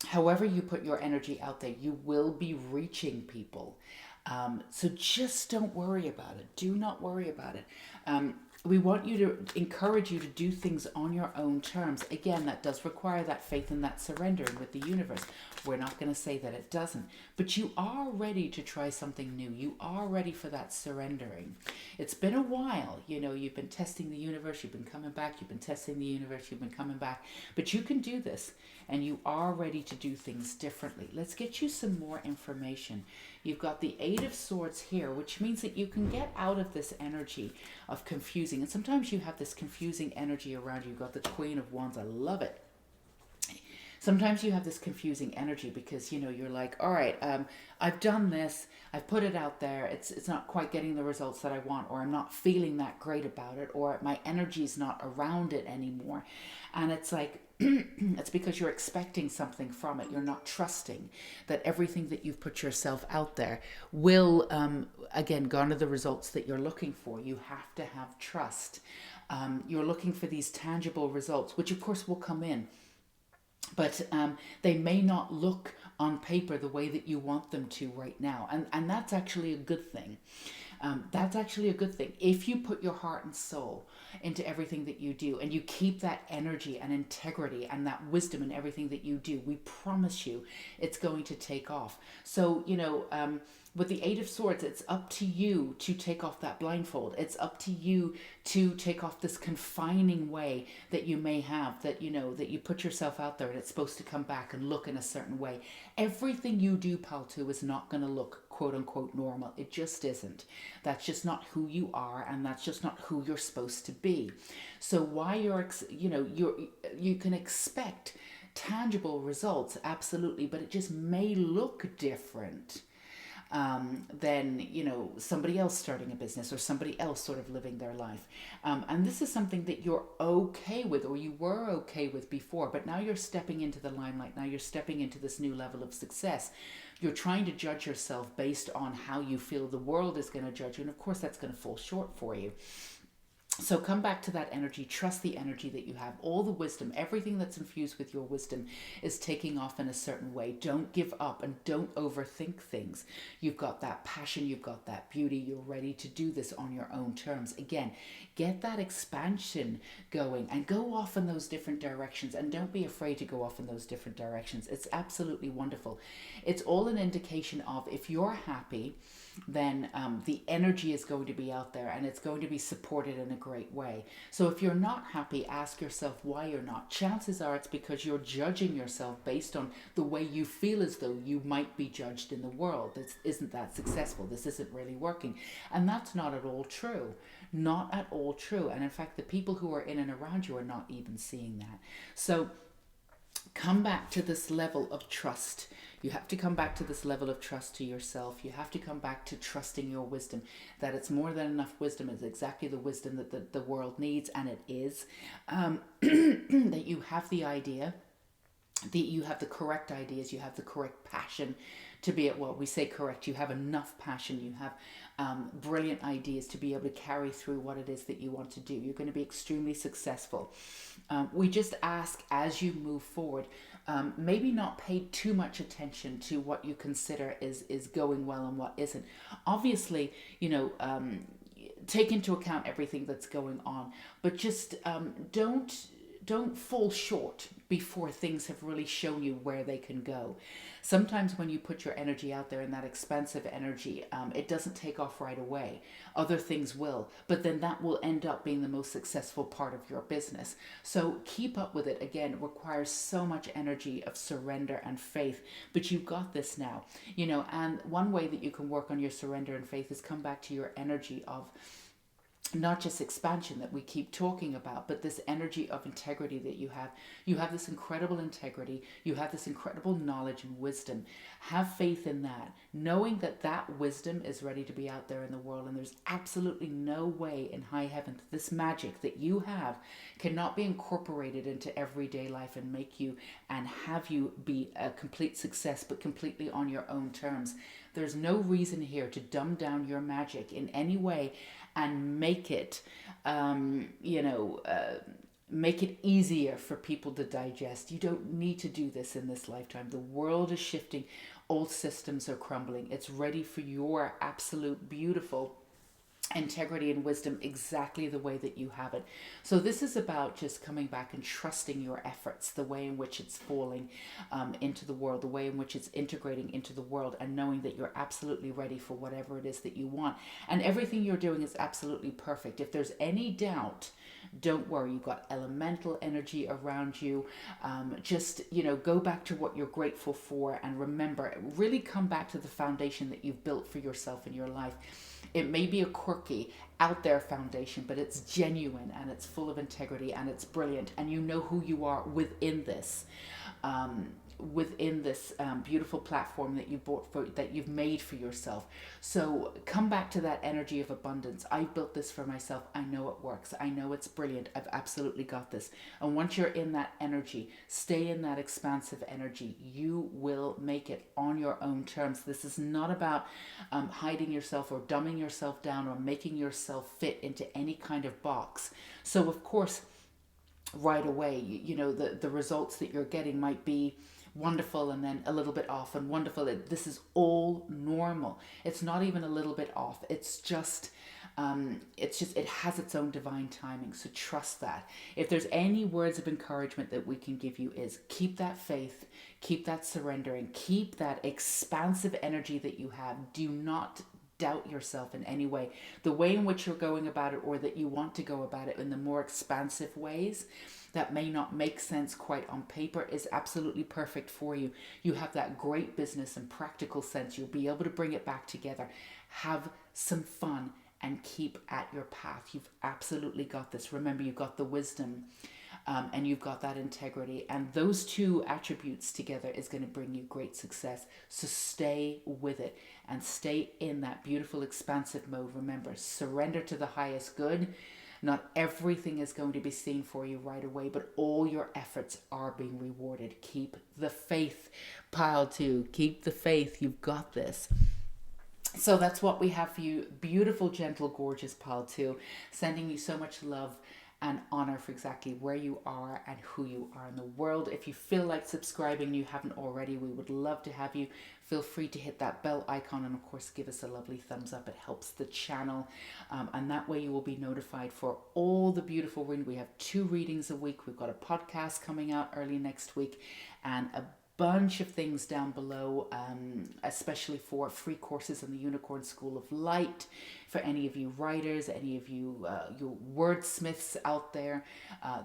However you put your energy out there, you will be reaching people. So just don't worry about it. Do not worry about it. we want you to encourage you to do things on your own terms. Again, that does require that faith and that surrendering with the universe. We're not going to say that it doesn't, but you are ready to try something new. You are ready for that surrendering. It's been a while, you know, you've been testing the universe, you've been coming back, you've been testing the universe, you've been coming back, but you can do this and you are ready to do things differently. Let's get you some more information. You've got the Eight of Swords here, which means that you can get out of this energy of confusing. And sometimes you have this confusing energy around you. You've got the Queen of Wands. I love it. Sometimes you have this confusing energy because, you know, you're like, all right, I've done this, I've put it out there, it's not quite getting the results that I want, or I'm not feeling that great about it, or my energy's not around it anymore. And it's like, it's because you're expecting something from it. You're not trusting that everything that you've put yourself out there will, again, garner the results that you're looking for. You have to have trust. You're looking for these tangible results, which of course will come in. But they may not look on paper the way that you want them to right now. And that's actually a good thing. That's actually a good thing. If you put your heart and soul into everything that you do and you keep that energy and integrity and that wisdom in everything that you do, we promise you it's going to take off. So, you know, with the Eight of Swords, it's up to you to take off that blindfold. It's up to you to take off this confining way that you may have, that, you know, that you put yourself out there and it's supposed to come back and look in a certain way. Everything you do, Paltu, is not going to look quote unquote normal. It just isn't. That's just not who you are, and that's just not who you're supposed to be. So why you can expect tangible results, absolutely, but it just may look different than, you know, somebody else starting a business or somebody else sort of living their life. And this is something that you're okay with, or you were okay with before, but now you're stepping into the limelight. Now you're stepping into this new level of success. You're trying to judge yourself based on how you feel the world is going to judge you. And of course, that's going to fall short for you. So come back to that energy, trust the energy that you have. All the wisdom, everything that's infused with your wisdom is taking off in a certain way. Don't give up and don't overthink things. You've got that passion, you've got that beauty, you're ready to do this on your own terms. Again, get that expansion going and go off in those different directions, and don't be afraid to go off in those different directions. It's absolutely wonderful. It's all an indication of, if you're happy, then the energy is going to be out there and it's going to be supported in a great way. So if you're not happy, ask yourself why you're not. Chances are it's because you're judging yourself based on the way you feel as though you might be judged in the world. This isn't that successful. This isn't really working. And that's not at all true. Not at all true. And in fact, the people who are in and around you are not even seeing that. So come back to this level of trust. You have to come back to this level of trust to yourself. You have to come back to trusting your wisdom, that it's more than enough wisdom. It's exactly the wisdom that the world needs, and it is. That you have the idea, that you have the correct ideas, you have the correct passion to be at, well, we say correct, you have enough passion, you have brilliant ideas to be able to carry through what it is that you want to do. You're going to be extremely successful. We just ask, as you move forward, maybe not pay too much attention to what you consider is going well and what isn't. Obviously, you know, take into account everything that's going on, but just don't fall short before things have really shown you where they can go. Sometimes when you put your energy out there in that expansive energy, it doesn't take off right away. Other things will, but then that will end up being the most successful part of your business. So keep up with it. Again, it requires so much energy of surrender and faith, but you've got this now, you know, and one way that you can work on your surrender and faith is come back to your energy of not just expansion that we keep talking about, but this energy of integrity that you have. You have this incredible integrity. You have this incredible knowledge and wisdom. Have faith in that, knowing that that wisdom is ready to be out there in the world. And there's absolutely no way in high heaven that this magic that you have cannot be incorporated into everyday life and make you and have you be a complete success, but completely on your own terms. There's no reason here to dumb down your magic in any way and make it, make it easier for people to digest. You don't need to do this in this lifetime. The world is shifting. Old systems are crumbling. It's ready for your absolute beautiful integrity and wisdom exactly the way that you have it. So this is about just coming back and trusting your efforts, the way in which it's falling into the world, the way in which it's integrating into the world, and knowing that you're absolutely ready for whatever it is that you want. And everything you're doing is absolutely perfect. If there's any doubt, don't worry. You've got elemental energy around you. Just, go back to what you're grateful for, and remember, really come back to the foundation that you've built for yourself in your life. It may be a quirky, out there foundation, but it's genuine and it's full of integrity and it's brilliant. And you know who you are within this. Beautiful platform that you've made for yourself. So come back to that energy of abundance. I built this for myself. I know it works. I know it's brilliant. I've absolutely got this. And once you're in that energy, stay in that expansive energy. You will make it on your own terms. This is not about hiding yourself or dumbing yourself down or making yourself fit into any kind of box. So of course, right away, the results that you're getting might be wonderful and then a little bit off and wonderful. This is all normal. It's not even a little bit off. It's just it has its own divine timing. So trust that. If there's any words of encouragement that we can give you, is keep that faith, keep that surrendering, keep that expansive energy that you have. Do not doubt yourself in any way. The way in which you're going about it, or that you want to go about it in the more expansive ways that may not make sense quite on paper, is absolutely perfect for you. You have that great business and practical sense. You'll be able to bring it back together. Have some fun and keep at your path. You've absolutely got this. Remember, you've got the wisdom and you've got that integrity. And those two attributes together is going to bring you great success. So stay with it and stay in that beautiful expansive mode. Remember, surrender to the highest good. Not everything is going to be seen for you right away, but all your efforts are being rewarded. Keep the faith, pile two. Keep the faith. You've got this. So that's what we have for you. Beautiful, gentle, gorgeous pile two. Sending you so much love and honor for exactly where you are and who you are in the world. If you feel like subscribing and you haven't already, we would love to have you. Feel free to hit that bell icon and of course give us a lovely thumbs up. It helps the channel, and that way you will be notified for all the beautiful reading. We have 2 readings a week. We've got a podcast coming out early next week and a bunch of things down below, especially for free courses in the Unicorn School of Light. For any of you writers, any of you wordsmiths out there,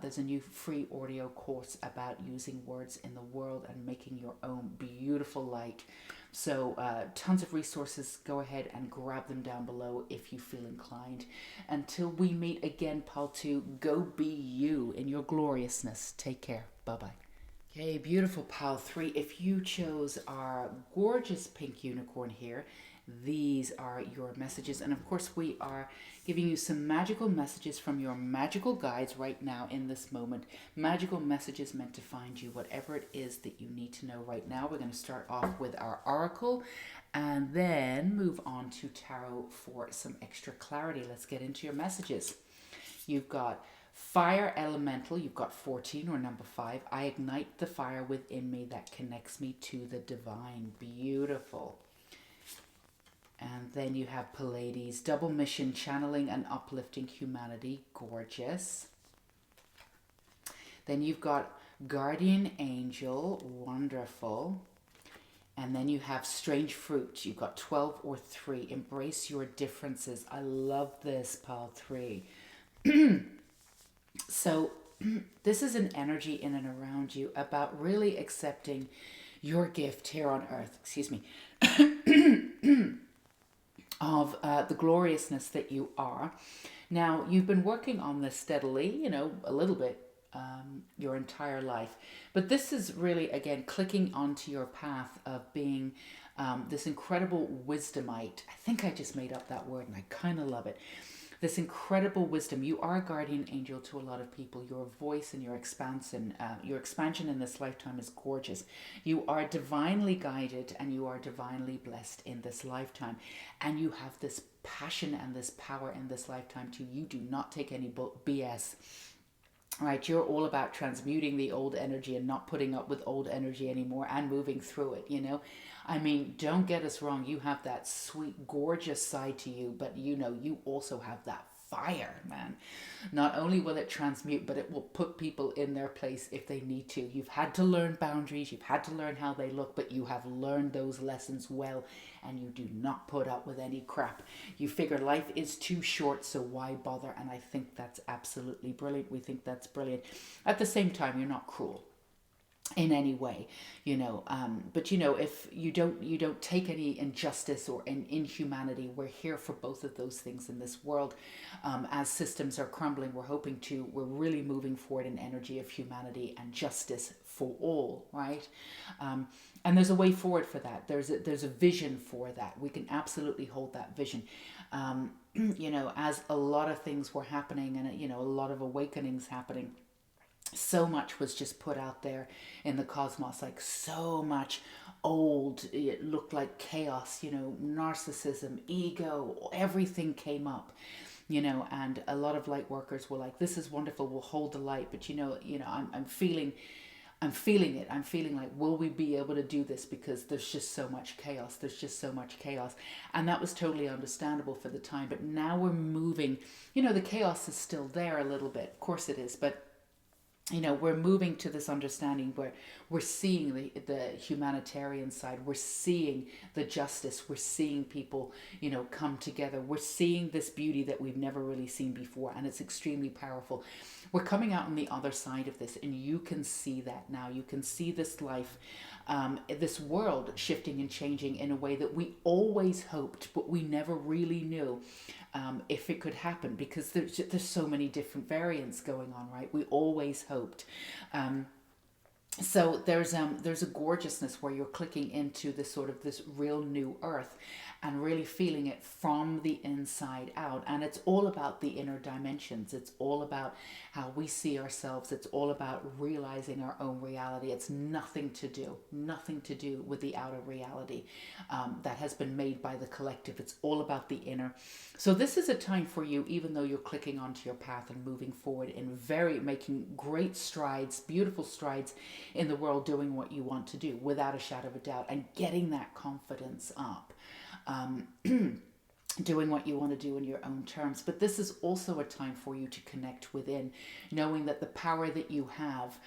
there's a new free audio course about using words in the world and making your own beautiful light. So tons of resources. Go ahead and grab them down below if you feel inclined. Until we meet again, pal 2, go be you in your gloriousness. Take care. Bye-bye. Okay, beautiful pile 3. If you chose our gorgeous pink unicorn here, these are your messages. And of course, we are giving you some magical messages from your magical guides right now in this moment. Magical messages meant to find you whatever it is that you need to know right now. We're going to start off with our oracle and then move on to tarot for some extra clarity. Let's get into your messages. You've got Fire Elemental, you've got 14 or number 5. I ignite the fire within me that connects me to the divine. Beautiful. And then you have Pleiades, double mission, channeling and uplifting humanity. Gorgeous. Then you've got Guardian Angel, wonderful. And then you have Strange Fruit. You've got 12 or 3. Embrace your differences. I love this, pile 3. So this is an energy in and around you about really accepting your gift here on earth, of the gloriousness that you are. Now, you've been working on this steadily, a little bit your entire life. But this is really, again, clicking onto your path of being this incredible wisdomite. I think I just made up that word and I kind of love it. This incredible wisdom. You are a guardian angel to a lot of people. Your voice and your expansion in this lifetime is gorgeous. You are divinely guided and you are divinely blessed in this lifetime. And you have this passion and this power in this lifetime too. You do not take any BS. right? You're all about transmuting the old energy and not putting up with old energy anymore and moving through it, you know? I mean, don't get us wrong. You have that sweet, gorgeous side to you, but you know, you also have that fire, man. Not only will it transmute, but it will put people in their place if they need to. You've had to learn boundaries, you've had to learn how they look, but you have learned those lessons well, and you do not put up with any crap. You figure life is too short, so why bother? And I think that's absolutely brilliant. We think that's brilliant. At the same time, you're not cruel in any way, you know, but you know, if you don't take any injustice or inhumanity. We're here for both of those things in this world. As systems are crumbling, we're really moving forward in energy of humanity and justice for all, right? And there's a way forward for that. There's a vision for that. We can absolutely hold that vision. You know, as a lot of things were happening, and you know, a lot of awakenings happening, so much was just put out there in the cosmos, like so much old, it looked like chaos, you know, narcissism, ego, everything came up, you know. And a lot of light workers were like, this is wonderful, we'll hold the light, but I'm feeling, it. I'm feeling like, will we be able to do this? Because there's just so much chaos. There's just so much chaos. And that was totally understandable for the time. But now we're moving, you know, the chaos is still there a little bit. Of course it is. But you know, we're moving to this understanding where we're seeing the humanitarian side, we're seeing the justice, we're seeing people, you know, come together, we're seeing this beauty that we've never really seen before, and it's extremely powerful. We're coming out on the other side of this, and you can see that now. You can see this life, this world shifting and changing in a way that we always hoped, but we never really knew if it could happen, because there's so many different variants going on, right? We always hoped. So there's a gorgeousness where you're clicking into this sort of this real new earth and really feeling it from the inside out. And it's all about the inner dimensions. It's all about how we see ourselves. It's all about realizing our own reality. It's nothing to do with the outer reality that has been made by the collective. It's all about the inner. So this is a time for you, even though you're clicking onto your path and moving forward in making great strides, beautiful strides in the world, doing what you want to do without a shadow of a doubt, and getting that confidence up. Doing what you want to do in your own terms. But this is also a time for you to connect within, knowing that the power that you have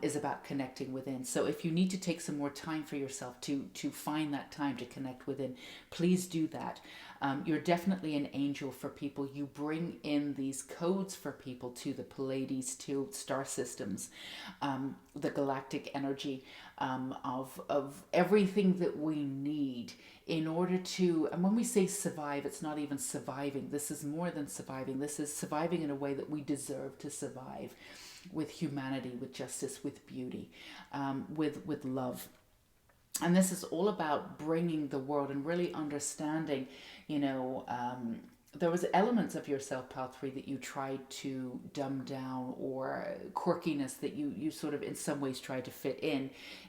is about connecting within. So if you need to take some more time for yourself to find that time to connect within, please do that. You're definitely an angel for people. You bring in these codes for people, to the Pleiades, to star systems, the galactic energy of everything that we need in order to, and when we say survive, it's not even surviving. This is more than surviving. This is surviving in a way that we deserve to survive, with humanity, with justice, with beauty, with love. And this is all about bringing the world and really understanding, you know, there was elements of your self-path 3 that you tried to dumb down, or quirkiness that you sort of in some ways tried to fit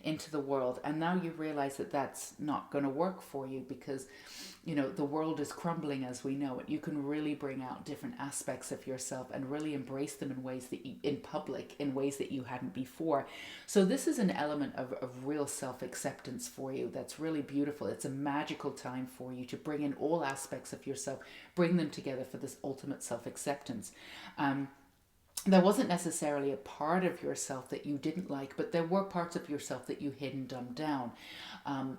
into the world. And now you realize that that's not going to work for you, because you know the world is crumbling as we know it. You can really bring out different aspects of yourself and really embrace them in ways that in public, in ways that you hadn't before. So this is an element of real self-acceptance for you that's really beautiful. It's a magical time for you to bring in all aspects of yourself, bring them together for this ultimate self-acceptance. There wasn't necessarily a part of yourself that you didn't like, but there were parts of yourself that you hid and dumbed down,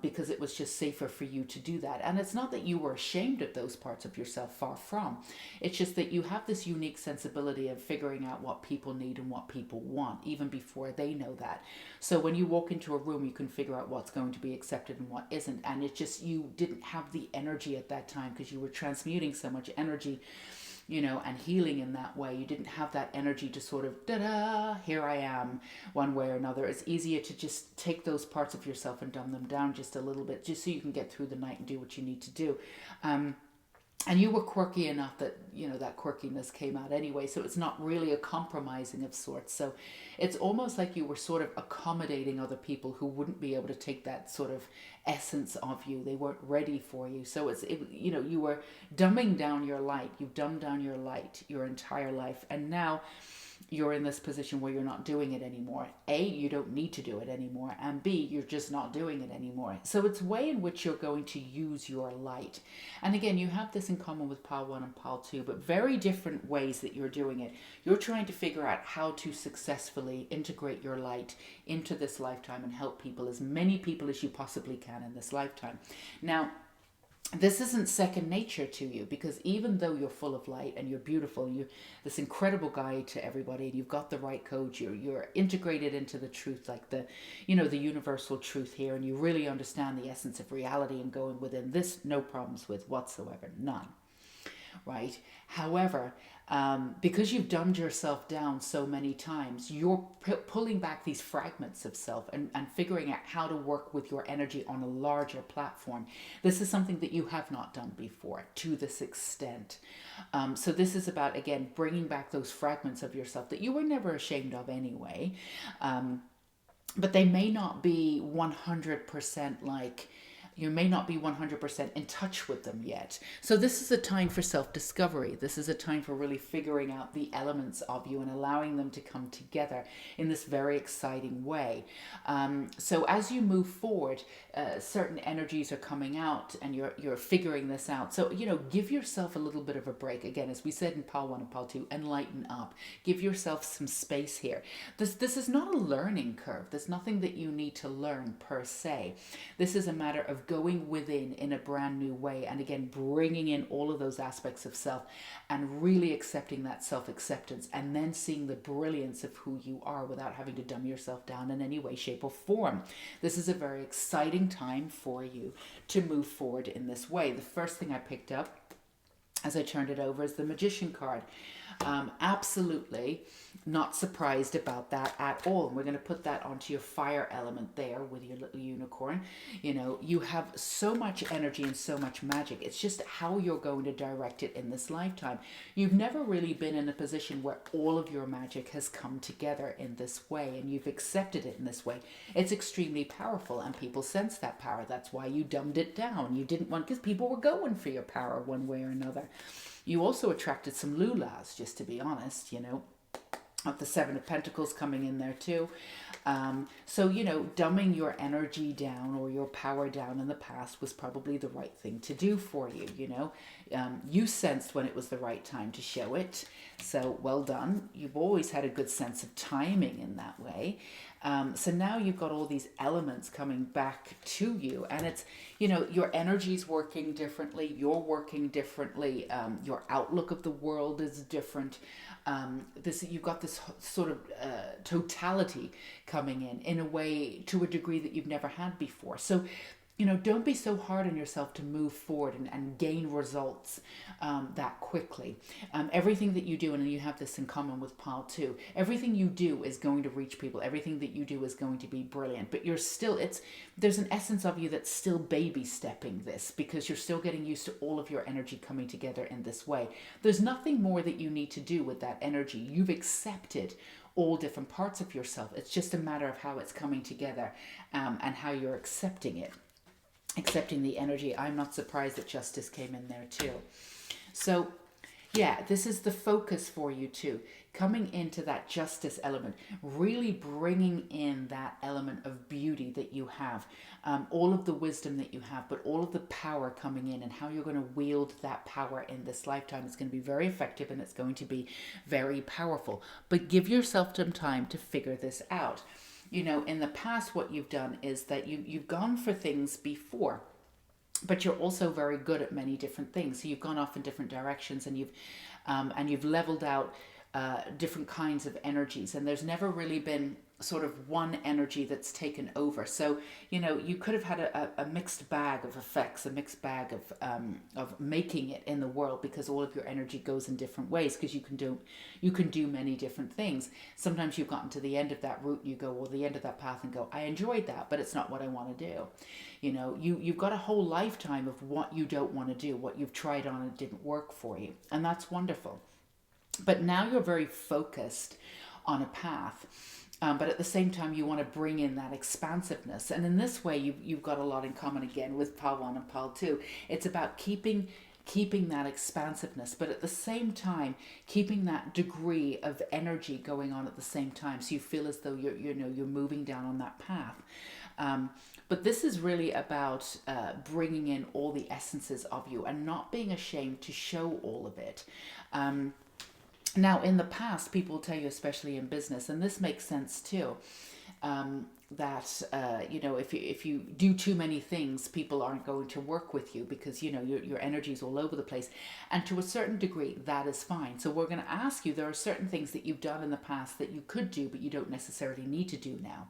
because it was just safer for you to do that. And it's not that you were ashamed of those parts of yourself, far from. It's just that you have this unique sensibility of figuring out what people need and what people want, even before they know that. So when you walk into a room, you can figure out what's going to be accepted and what isn't. And it's just, you didn't have the energy at that time because you were transmuting so much energy, you know, and healing in that way. You didn't have that energy to sort of, da-da, here I am, one way or another. It's easier to just take those parts of yourself and dumb them down just a little bit, just so you can get through the night and do what you need to do. And you were quirky enough that, you know, that quirkiness came out anyway. So it's not really a compromising of sorts. So it's almost like you were sort of accommodating other people who wouldn't be able to take that sort of essence of you. They weren't ready for you. So you know, you were dumbing down your light. You've dumbed down your light your entire life. And now you're in this position where you're not doing it anymore. A, you don't need to do it anymore, and B, you're just not doing it anymore. So it's a way in which you're going to use your light. And again, you have this in common with pile 1 and pile 2, but very different ways that you're doing it. You're trying to figure out how to successfully integrate your light into this lifetime and help people, as many people as you possibly can in this lifetime. Now, this isn't second nature to you, because even though you're full of light and you're beautiful, you're this incredible guide to everybody, and you've got the right code, you're integrated into the truth, like the universal truth here, and you really understand the essence of reality and going within this, no problems with whatsoever, none. Right? However, because you've dumbed yourself down so many times, you're pulling back these fragments of self and figuring out how to work with your energy on a larger platform. This is something that you have not done before to this extent. So this is about, again, bringing back those fragments of yourself that you were never ashamed of anyway. But they may not be 100% like... You may not be 100% in touch with them yet. So this is a time for self-discovery. This is a time for really figuring out the elements of you and allowing them to come together in this very exciting way. So as you move forward, certain energies are coming out and you're figuring this out. So, give yourself a little bit of a break. Again, as we said in pile 1 and pile 2, enlighten up. Give yourself some space here. This is not a learning curve. There's nothing that you need to learn per se. This is a matter of going within in a brand new way, and again bringing in all of those aspects of self and really accepting that self-acceptance, and then seeing the brilliance of who you are without having to dumb yourself down in any way, shape or form. This is a very exciting time for you to move forward in this way. The first thing I picked up as I turned it over is the Magician card. Absolutely not surprised about that at all. And we're going to put that onto your fire element there with your little unicorn. You have so much energy and so much magic. It's just how you're going to direct it in this lifetime. You've never really been in a position where all of your magic has come together in this way, and you've accepted it in this way. It's extremely powerful, and people sense that power. That's why you dumbed it down. You didn't want, because people were going for your power one way or another. You also attracted some lulas, just to be honest, of the Seven of Pentacles coming in there too. So, dumbing your energy down or your power down in the past was probably the right thing to do for you, You sensed when it was the right time to show it. So well done. You've always had a good sense of timing in that way. So now you've got all these elements coming back to you, and it's, your energy's working differently. You're working differently. Your outlook of the world is different. You've got this sort of totality coming in a way, to a degree that you've never had before. So, don't be so hard on yourself to move forward and gain results that quickly. Everything that you do, and you have this in common with pile 2, everything you do is going to reach people. Everything that you do is going to be brilliant. But there's an essence of you that's still baby stepping this, because you're still getting used to all of your energy coming together in this way. There's nothing more that you need to do with that energy. You've accepted all different parts of yourself. It's just a matter of how it's coming together and how you're accepting it. Accepting the energy. I'm not surprised that justice came in there too. So yeah, this is the focus for you too. Coming into that justice element, really bringing in that element of beauty that you have, all of the wisdom that you have, but all of the power coming in, and how you're going to wield that power in this lifetime. It's going to be very effective, and it's going to be very powerful. But give yourself some time to figure this out. In the past, what you've done is that you've gone for things before, but you're also very good at many different things. So you've gone off in different directions, and you've leveled out different kinds of energies, and there's never really been sort of one energy that's taken over. So you could have had a mixed bag of effects, a mixed bag of making it in the world, because all of your energy goes in different ways, because you can do many different things. Sometimes you've gotten to the end of that route and you go, or the end of that path, and go, I enjoyed that, but it's not what I want to do. You've got a whole lifetime of what you don't want to do, what you've tried on and it didn't work for you, and that's wonderful. But now you're very focused on a path. But at the same time, you want to bring in that expansiveness. And in this way, you've got a lot in common again with pile 1 and pile 2. It's about keeping keeping that expansiveness, but at the same time keeping that degree of energy going on at the same time, so you feel as though you're moving down on that path. But this is really about bringing in all the essences of you and not being ashamed to show all of it. Now, in the past, people tell you, especially in business, and this makes sense too, that if you do too many things, people aren't going to work with you because your energy is all over the place, and to a certain degree that is fine. So we're going to ask you, there are certain things that you've done in the past that you could do but you don't necessarily need to do now,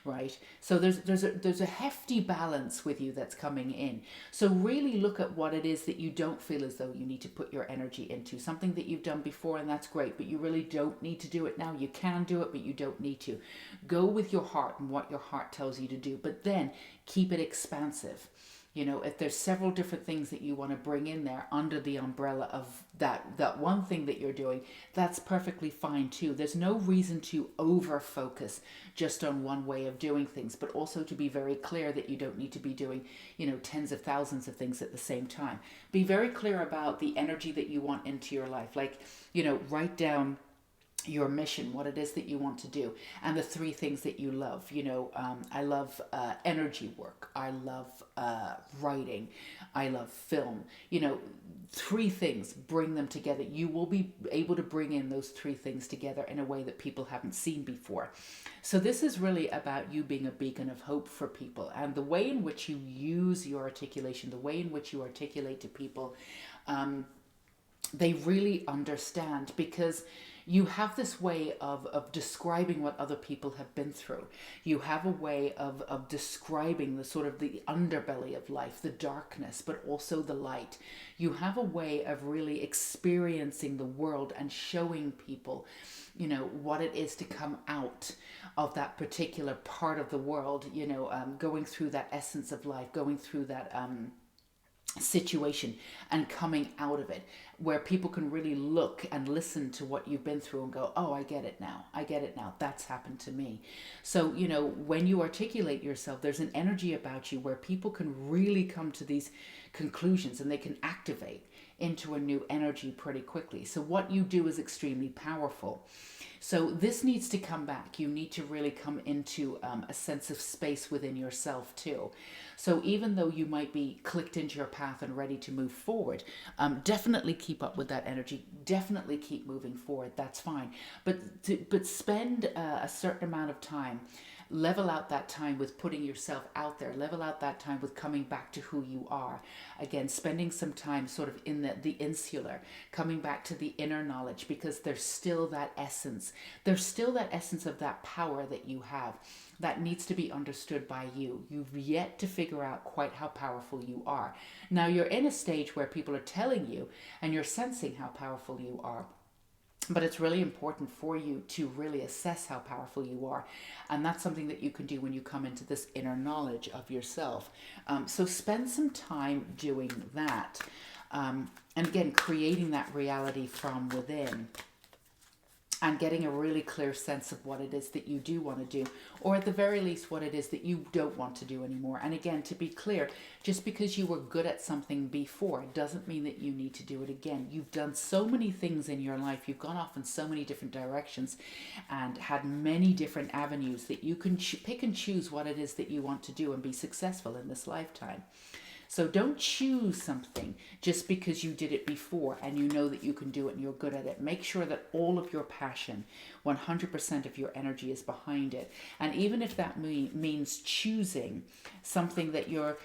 right? So there's a hefty balance with you that's coming in. So really look at what it is that you don't feel as though you need to put your energy into, something that you've done before, and that's great, but you really don't need to do it now. You can do it, but you don't need to. Go with your heart and what your heart tells you to do, but then keep it expansive. If there's several different things that you want to bring in there under the umbrella of that one thing that you're doing, that's perfectly fine too. There's no reason to over focus just on one way of doing things, but also to be very clear that you don't need to be doing tens of thousands of things at the same time. Be very clear about the energy that you want into your life. Like, write down your mission, what it is that you want to do, and the three things that you love. I love energy work, I love writing, I love film. Three things, bring them together. You will be able to bring in those three things together in a way that people haven't seen before. So this is really about you being a beacon of hope for people, and the way in which you use your articulation, the way in which you articulate to people, they really understand, because you have this way of describing what other people have been through. You have a way of describing the sort of the underbelly of life, the darkness, but also the light. You have a way of really experiencing the world and showing people, what it is to come out of that particular part of the world, going through that essence of life, going through that situation and coming out of it, where people can really look and listen to what you've been through and go, oh, I get it now, that's happened to me. So when you articulate yourself, there's an energy about you where people can really come to these conclusions and they can activate into a new energy pretty quickly. So what you do is extremely powerful. So this needs to come back. You need to really come into a sense of space within yourself too. So even though you might be clicked into your path and ready to move forward, definitely keep up with that energy. Definitely keep moving forward. That's fine. But spend a certain amount of time. Level out that time with putting yourself out there. Level out that time with coming back to who you are. Again, spending some time sort of in the insular, coming back to the inner knowledge, because there's still that essence. There's still that essence of that power that you have that needs to be understood by you. You've yet to figure out quite how powerful you are. Now you're in a stage where people are telling you and you're sensing how powerful you are. But it's really important for you to really assess how powerful you are. And that's something that you can do when you come into this inner knowledge of yourself. So spend some time doing that. And again, creating that reality from within. And getting a really clear sense of what it is that you do want to do, or at the very least what it is that you don't want to do anymore. And again, to be clear, just because you were good at something before doesn't mean that you need to do it again. You've done so many things in your life, you've gone off in so many different directions and had many different avenues that you can pick and choose what it is that you want to do and be successful in this lifetime. So don't choose something just because you did it before and you know that you can do it and you're good at it. Make sure that all of your passion, 100% of your energy is behind it. And even if that means choosing something that you know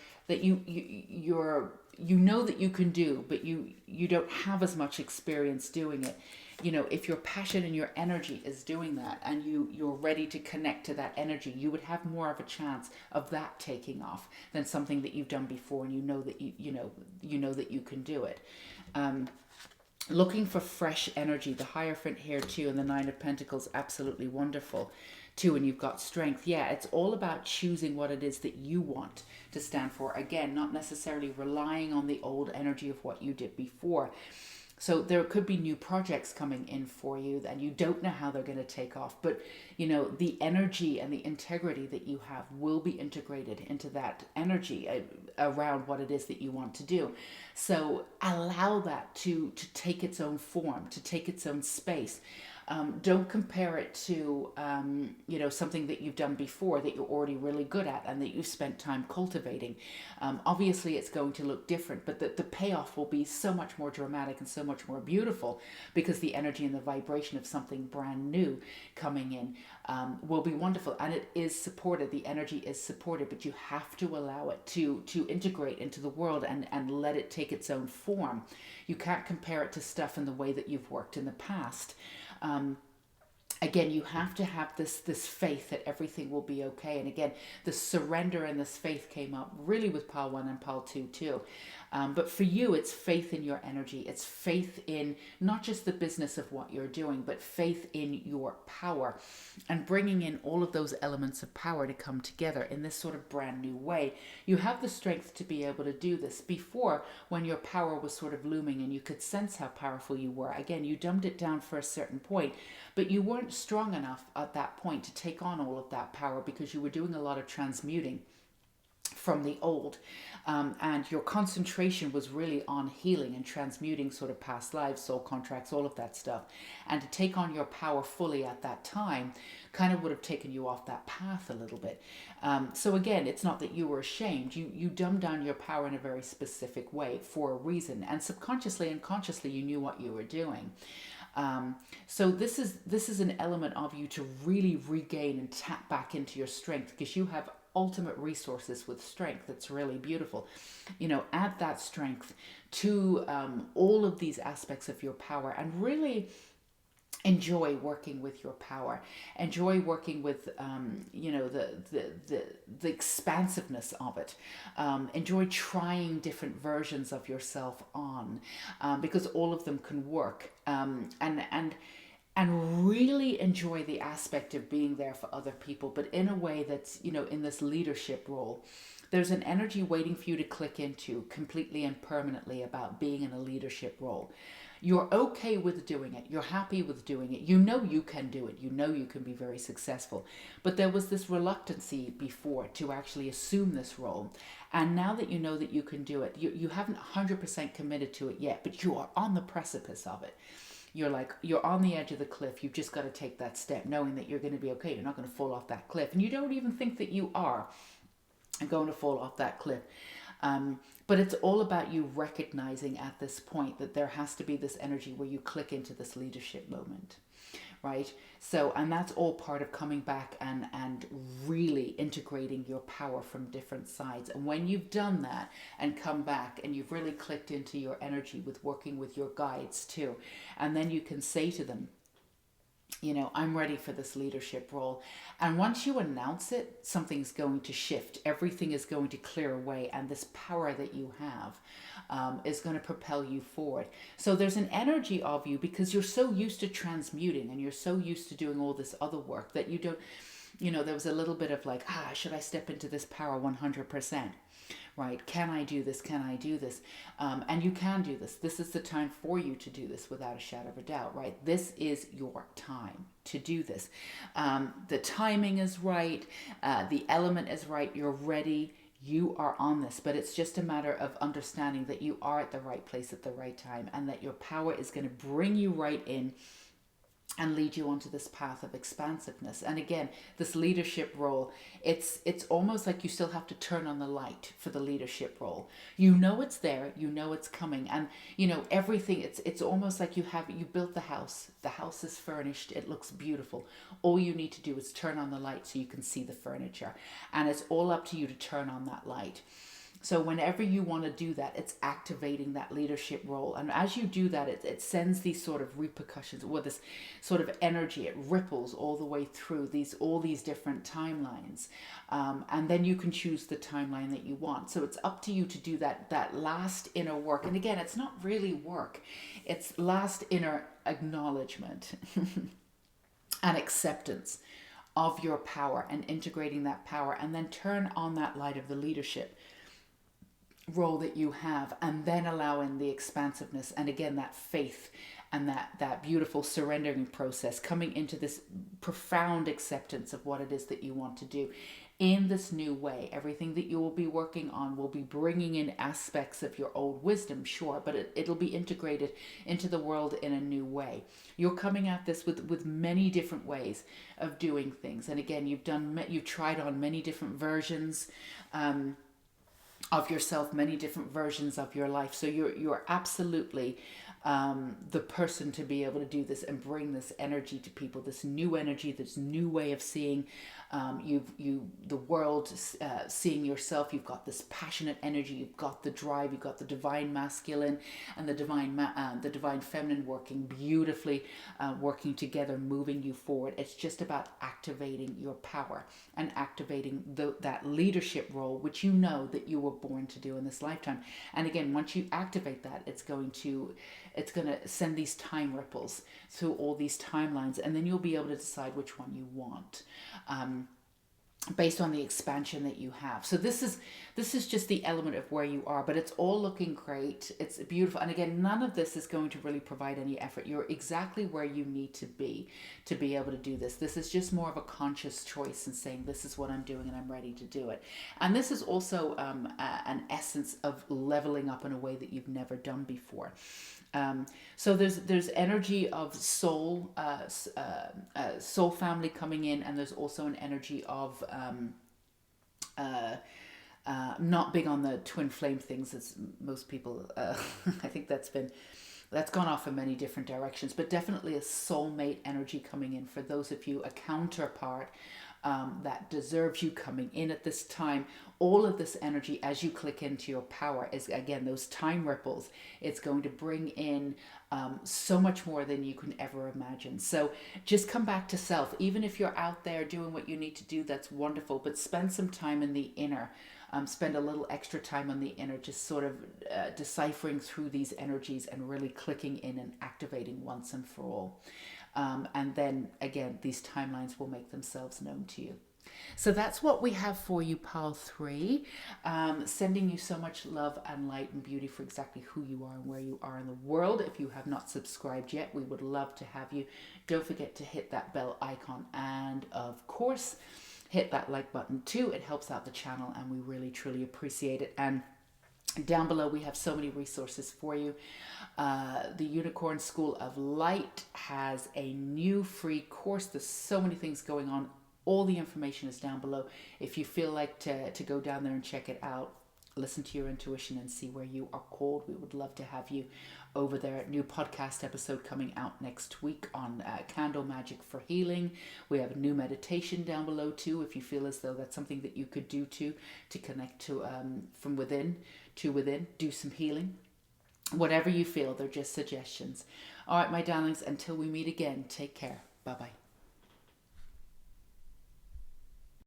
that you can do, but you don't have as much experience doing it. If your passion and your energy is doing that and you're ready to connect to that energy, you would have more of a chance of that taking off than something that you've done before and you know that you know that you can do it. Looking for fresh energy, the Hierophant here too, and the Nine of Pentacles, absolutely wonderful too. And you've got strength. Yeah, it's all about choosing what it is that you want to stand for. Again, not necessarily relying on the old energy of what you did before. So there could be new projects coming in for you and you don't know how they're going to take off, but the energy and the integrity that you have will be integrated into that energy around what it is that you want to do. So allow that to take its own form, to take its own space. Don't compare it to something that you've done before that you're already really good at and that you've spent time cultivating. Obviously, it's going to look different, but the payoff will be so much more dramatic and so much more beautiful because the energy and the vibration of something brand new coming in will be wonderful. And it is supported. The energy is supported, but you have to allow it to integrate into the world and let it take its own form. You can't compare it to stuff in the way that you've worked in the past. Again, you have to have this faith that everything will be okay. And again, the surrender and this faith came up really with pile 1 and pile 2 too. But for you, it's faith in your energy. It's faith in not just the business of what you're doing, but faith in your power and bringing in all of those elements of power to come together in this sort of brand new way. You have the strength to be able to do this. Before, when your power was sort of looming and you could sense how powerful you were, again, you dumbed it down for a certain point, but you weren't strong enough at that point to take on all of that power because you were doing a lot of transmuting from the old, and your concentration was really on healing and transmuting sort of past lives, soul contracts, all of that stuff. And to take on your power fully at that time kind of would have taken you off that path a little bit. So again, it's not that you were ashamed. You dumbed down your power in a very specific way for a reason, and subconsciously and consciously you knew what you were doing. So this is an element of you to really regain and tap back into your strength, because you have ultimate resources with strength. It's really beautiful. Add that strength to all of these aspects of your power and really enjoy working with your power. Enjoy working with the expansiveness of it. Enjoy trying different versions of yourself on, because all of them can work, and really enjoy the aspect of being there for other people, but in a way that's, in this leadership role. There's an energy waiting for you to click into completely and permanently about being in a leadership role. You're okay with doing it. You're happy with doing it. You know you can do it. You know you can be very successful. But there was this reluctancy before to actually assume this role. And now that you know that you can do it, you haven't 100% committed to it yet, but you are on the precipice of it. You're on the edge of the cliff. You've just got to take that step, knowing that you're going to be okay. You're not going to fall off that cliff. And you don't even think that you are going to fall off that cliff. But it's all about you recognizing at this point that there has to be this energy where you click into this leadership moment, right? So, and that's all part of coming back and really integrating your power from different sides. And when you've done that and come back and you've really clicked into your energy with working with your guides too, and then you can say to them, I'm ready for this leadership role. And once you announce it, something's going to shift. Everything is going to clear away. And this power that you have is going to propel you forward. So there's an energy of you, because you're so used to transmuting and you're so used to doing all this other work, that you don't, there was a little bit of like, should I step into this power 100%? Right? Can I do this? Can I do this? And you can do this. This is the time for you to do this without a shadow of a doubt, right? This is your time to do this. The timing is right. The element is right. You're ready. You are on this, but it's just a matter of understanding that you are at the right place at the right time, and that your power is going to bring you right in and lead you onto this path of expansiveness. And again, this leadership role, it's almost like you still have to turn on the light for the leadership role. It's there, it's coming, and everything, it's almost like you built the house is furnished, it looks beautiful. All you need to do is turn on the light so you can see the furniture, and it's all up to you to turn on that light. So whenever you want to do that, it's activating that leadership role. And as you do that, it sends these sort of repercussions, or this sort of energy. It ripples all the way through all these different timelines. And then you can choose the timeline that you want. So it's up to you to do that last inner work. And again, it's not really work. It's last inner acknowledgement and acceptance of your power, and integrating that power, and then turn on that light of the leadership. role that you have, and then allow in the expansiveness and again that faith and that beautiful surrendering process, coming into this profound acceptance of what it is that you want to do in this new way. Everything that you will be working on will be bringing in aspects of your old wisdom, sure, but it'll be integrated into the world in a new way. You're coming at this with many different ways of doing things, and again, you've tried on many different versions of yourself, many different versions of your life. So you're absolutely the person to be able to do this and bring this energy to people, this new energy, this new way of seeing the world, seeing yourself. You've got this passionate energy, you've got the drive, you've got the divine masculine and the divine feminine working beautifully, working together, moving you forward. It's just about activating your power and activating that leadership role, which you know that you were born to do in this lifetime. And again, once you activate that, it's going to send these time ripples through all these timelines, and then you'll be able to decide which one you want, based on the expansion that you have. So this is just the element of where you are, but it's all looking great. It's beautiful. And again, none of this is going to really provide any effort. You're exactly where you need to be able to do this. This is just more of a conscious choice and saying, this is what I'm doing and I'm ready to do it. And this is also an essence of leveling up in a way that you've never done before. So there's energy of soul family coming in, and there's also an energy of not big on the twin flame things as most people. I think that's gone off in many different directions, but definitely a soulmate energy coming in for those of you, a counterpart that deserves you coming in at this time. All of this energy, as you click into your power, is again those time ripples. It's going to bring in so much more than you can ever imagine. So just come back to self. Even if you're out there doing what you need to do, that's wonderful, but spend some time in the inner. Spend a little extra time on the inner, just sort of deciphering through these energies and really clicking in and activating once and for all. And then again, these timelines will make themselves known to you. So that's what we have for you, Pile 3. Sending you so much love and light and beauty for exactly who you are and where you are in the world. If you have not subscribed yet, we would love to have you. Don't forget to hit that bell icon, and of course, hit that like button too. It helps out the channel and we really truly appreciate it. And down below, we have so many resources for you. The Unicorn School of Light has a new free course. There's so many things going on. All the information is down below. If you feel like to go down there and check it out, listen to your intuition and see where you are called. We would love to have you over there. New podcast episode coming out next week on candle magic for healing. We have a new meditation down below too, if you feel as though that's something that you could do to connect to from within to within, do some healing. Whatever you feel, they're just suggestions. All right, my darlings, until we meet again, take care. Bye-bye.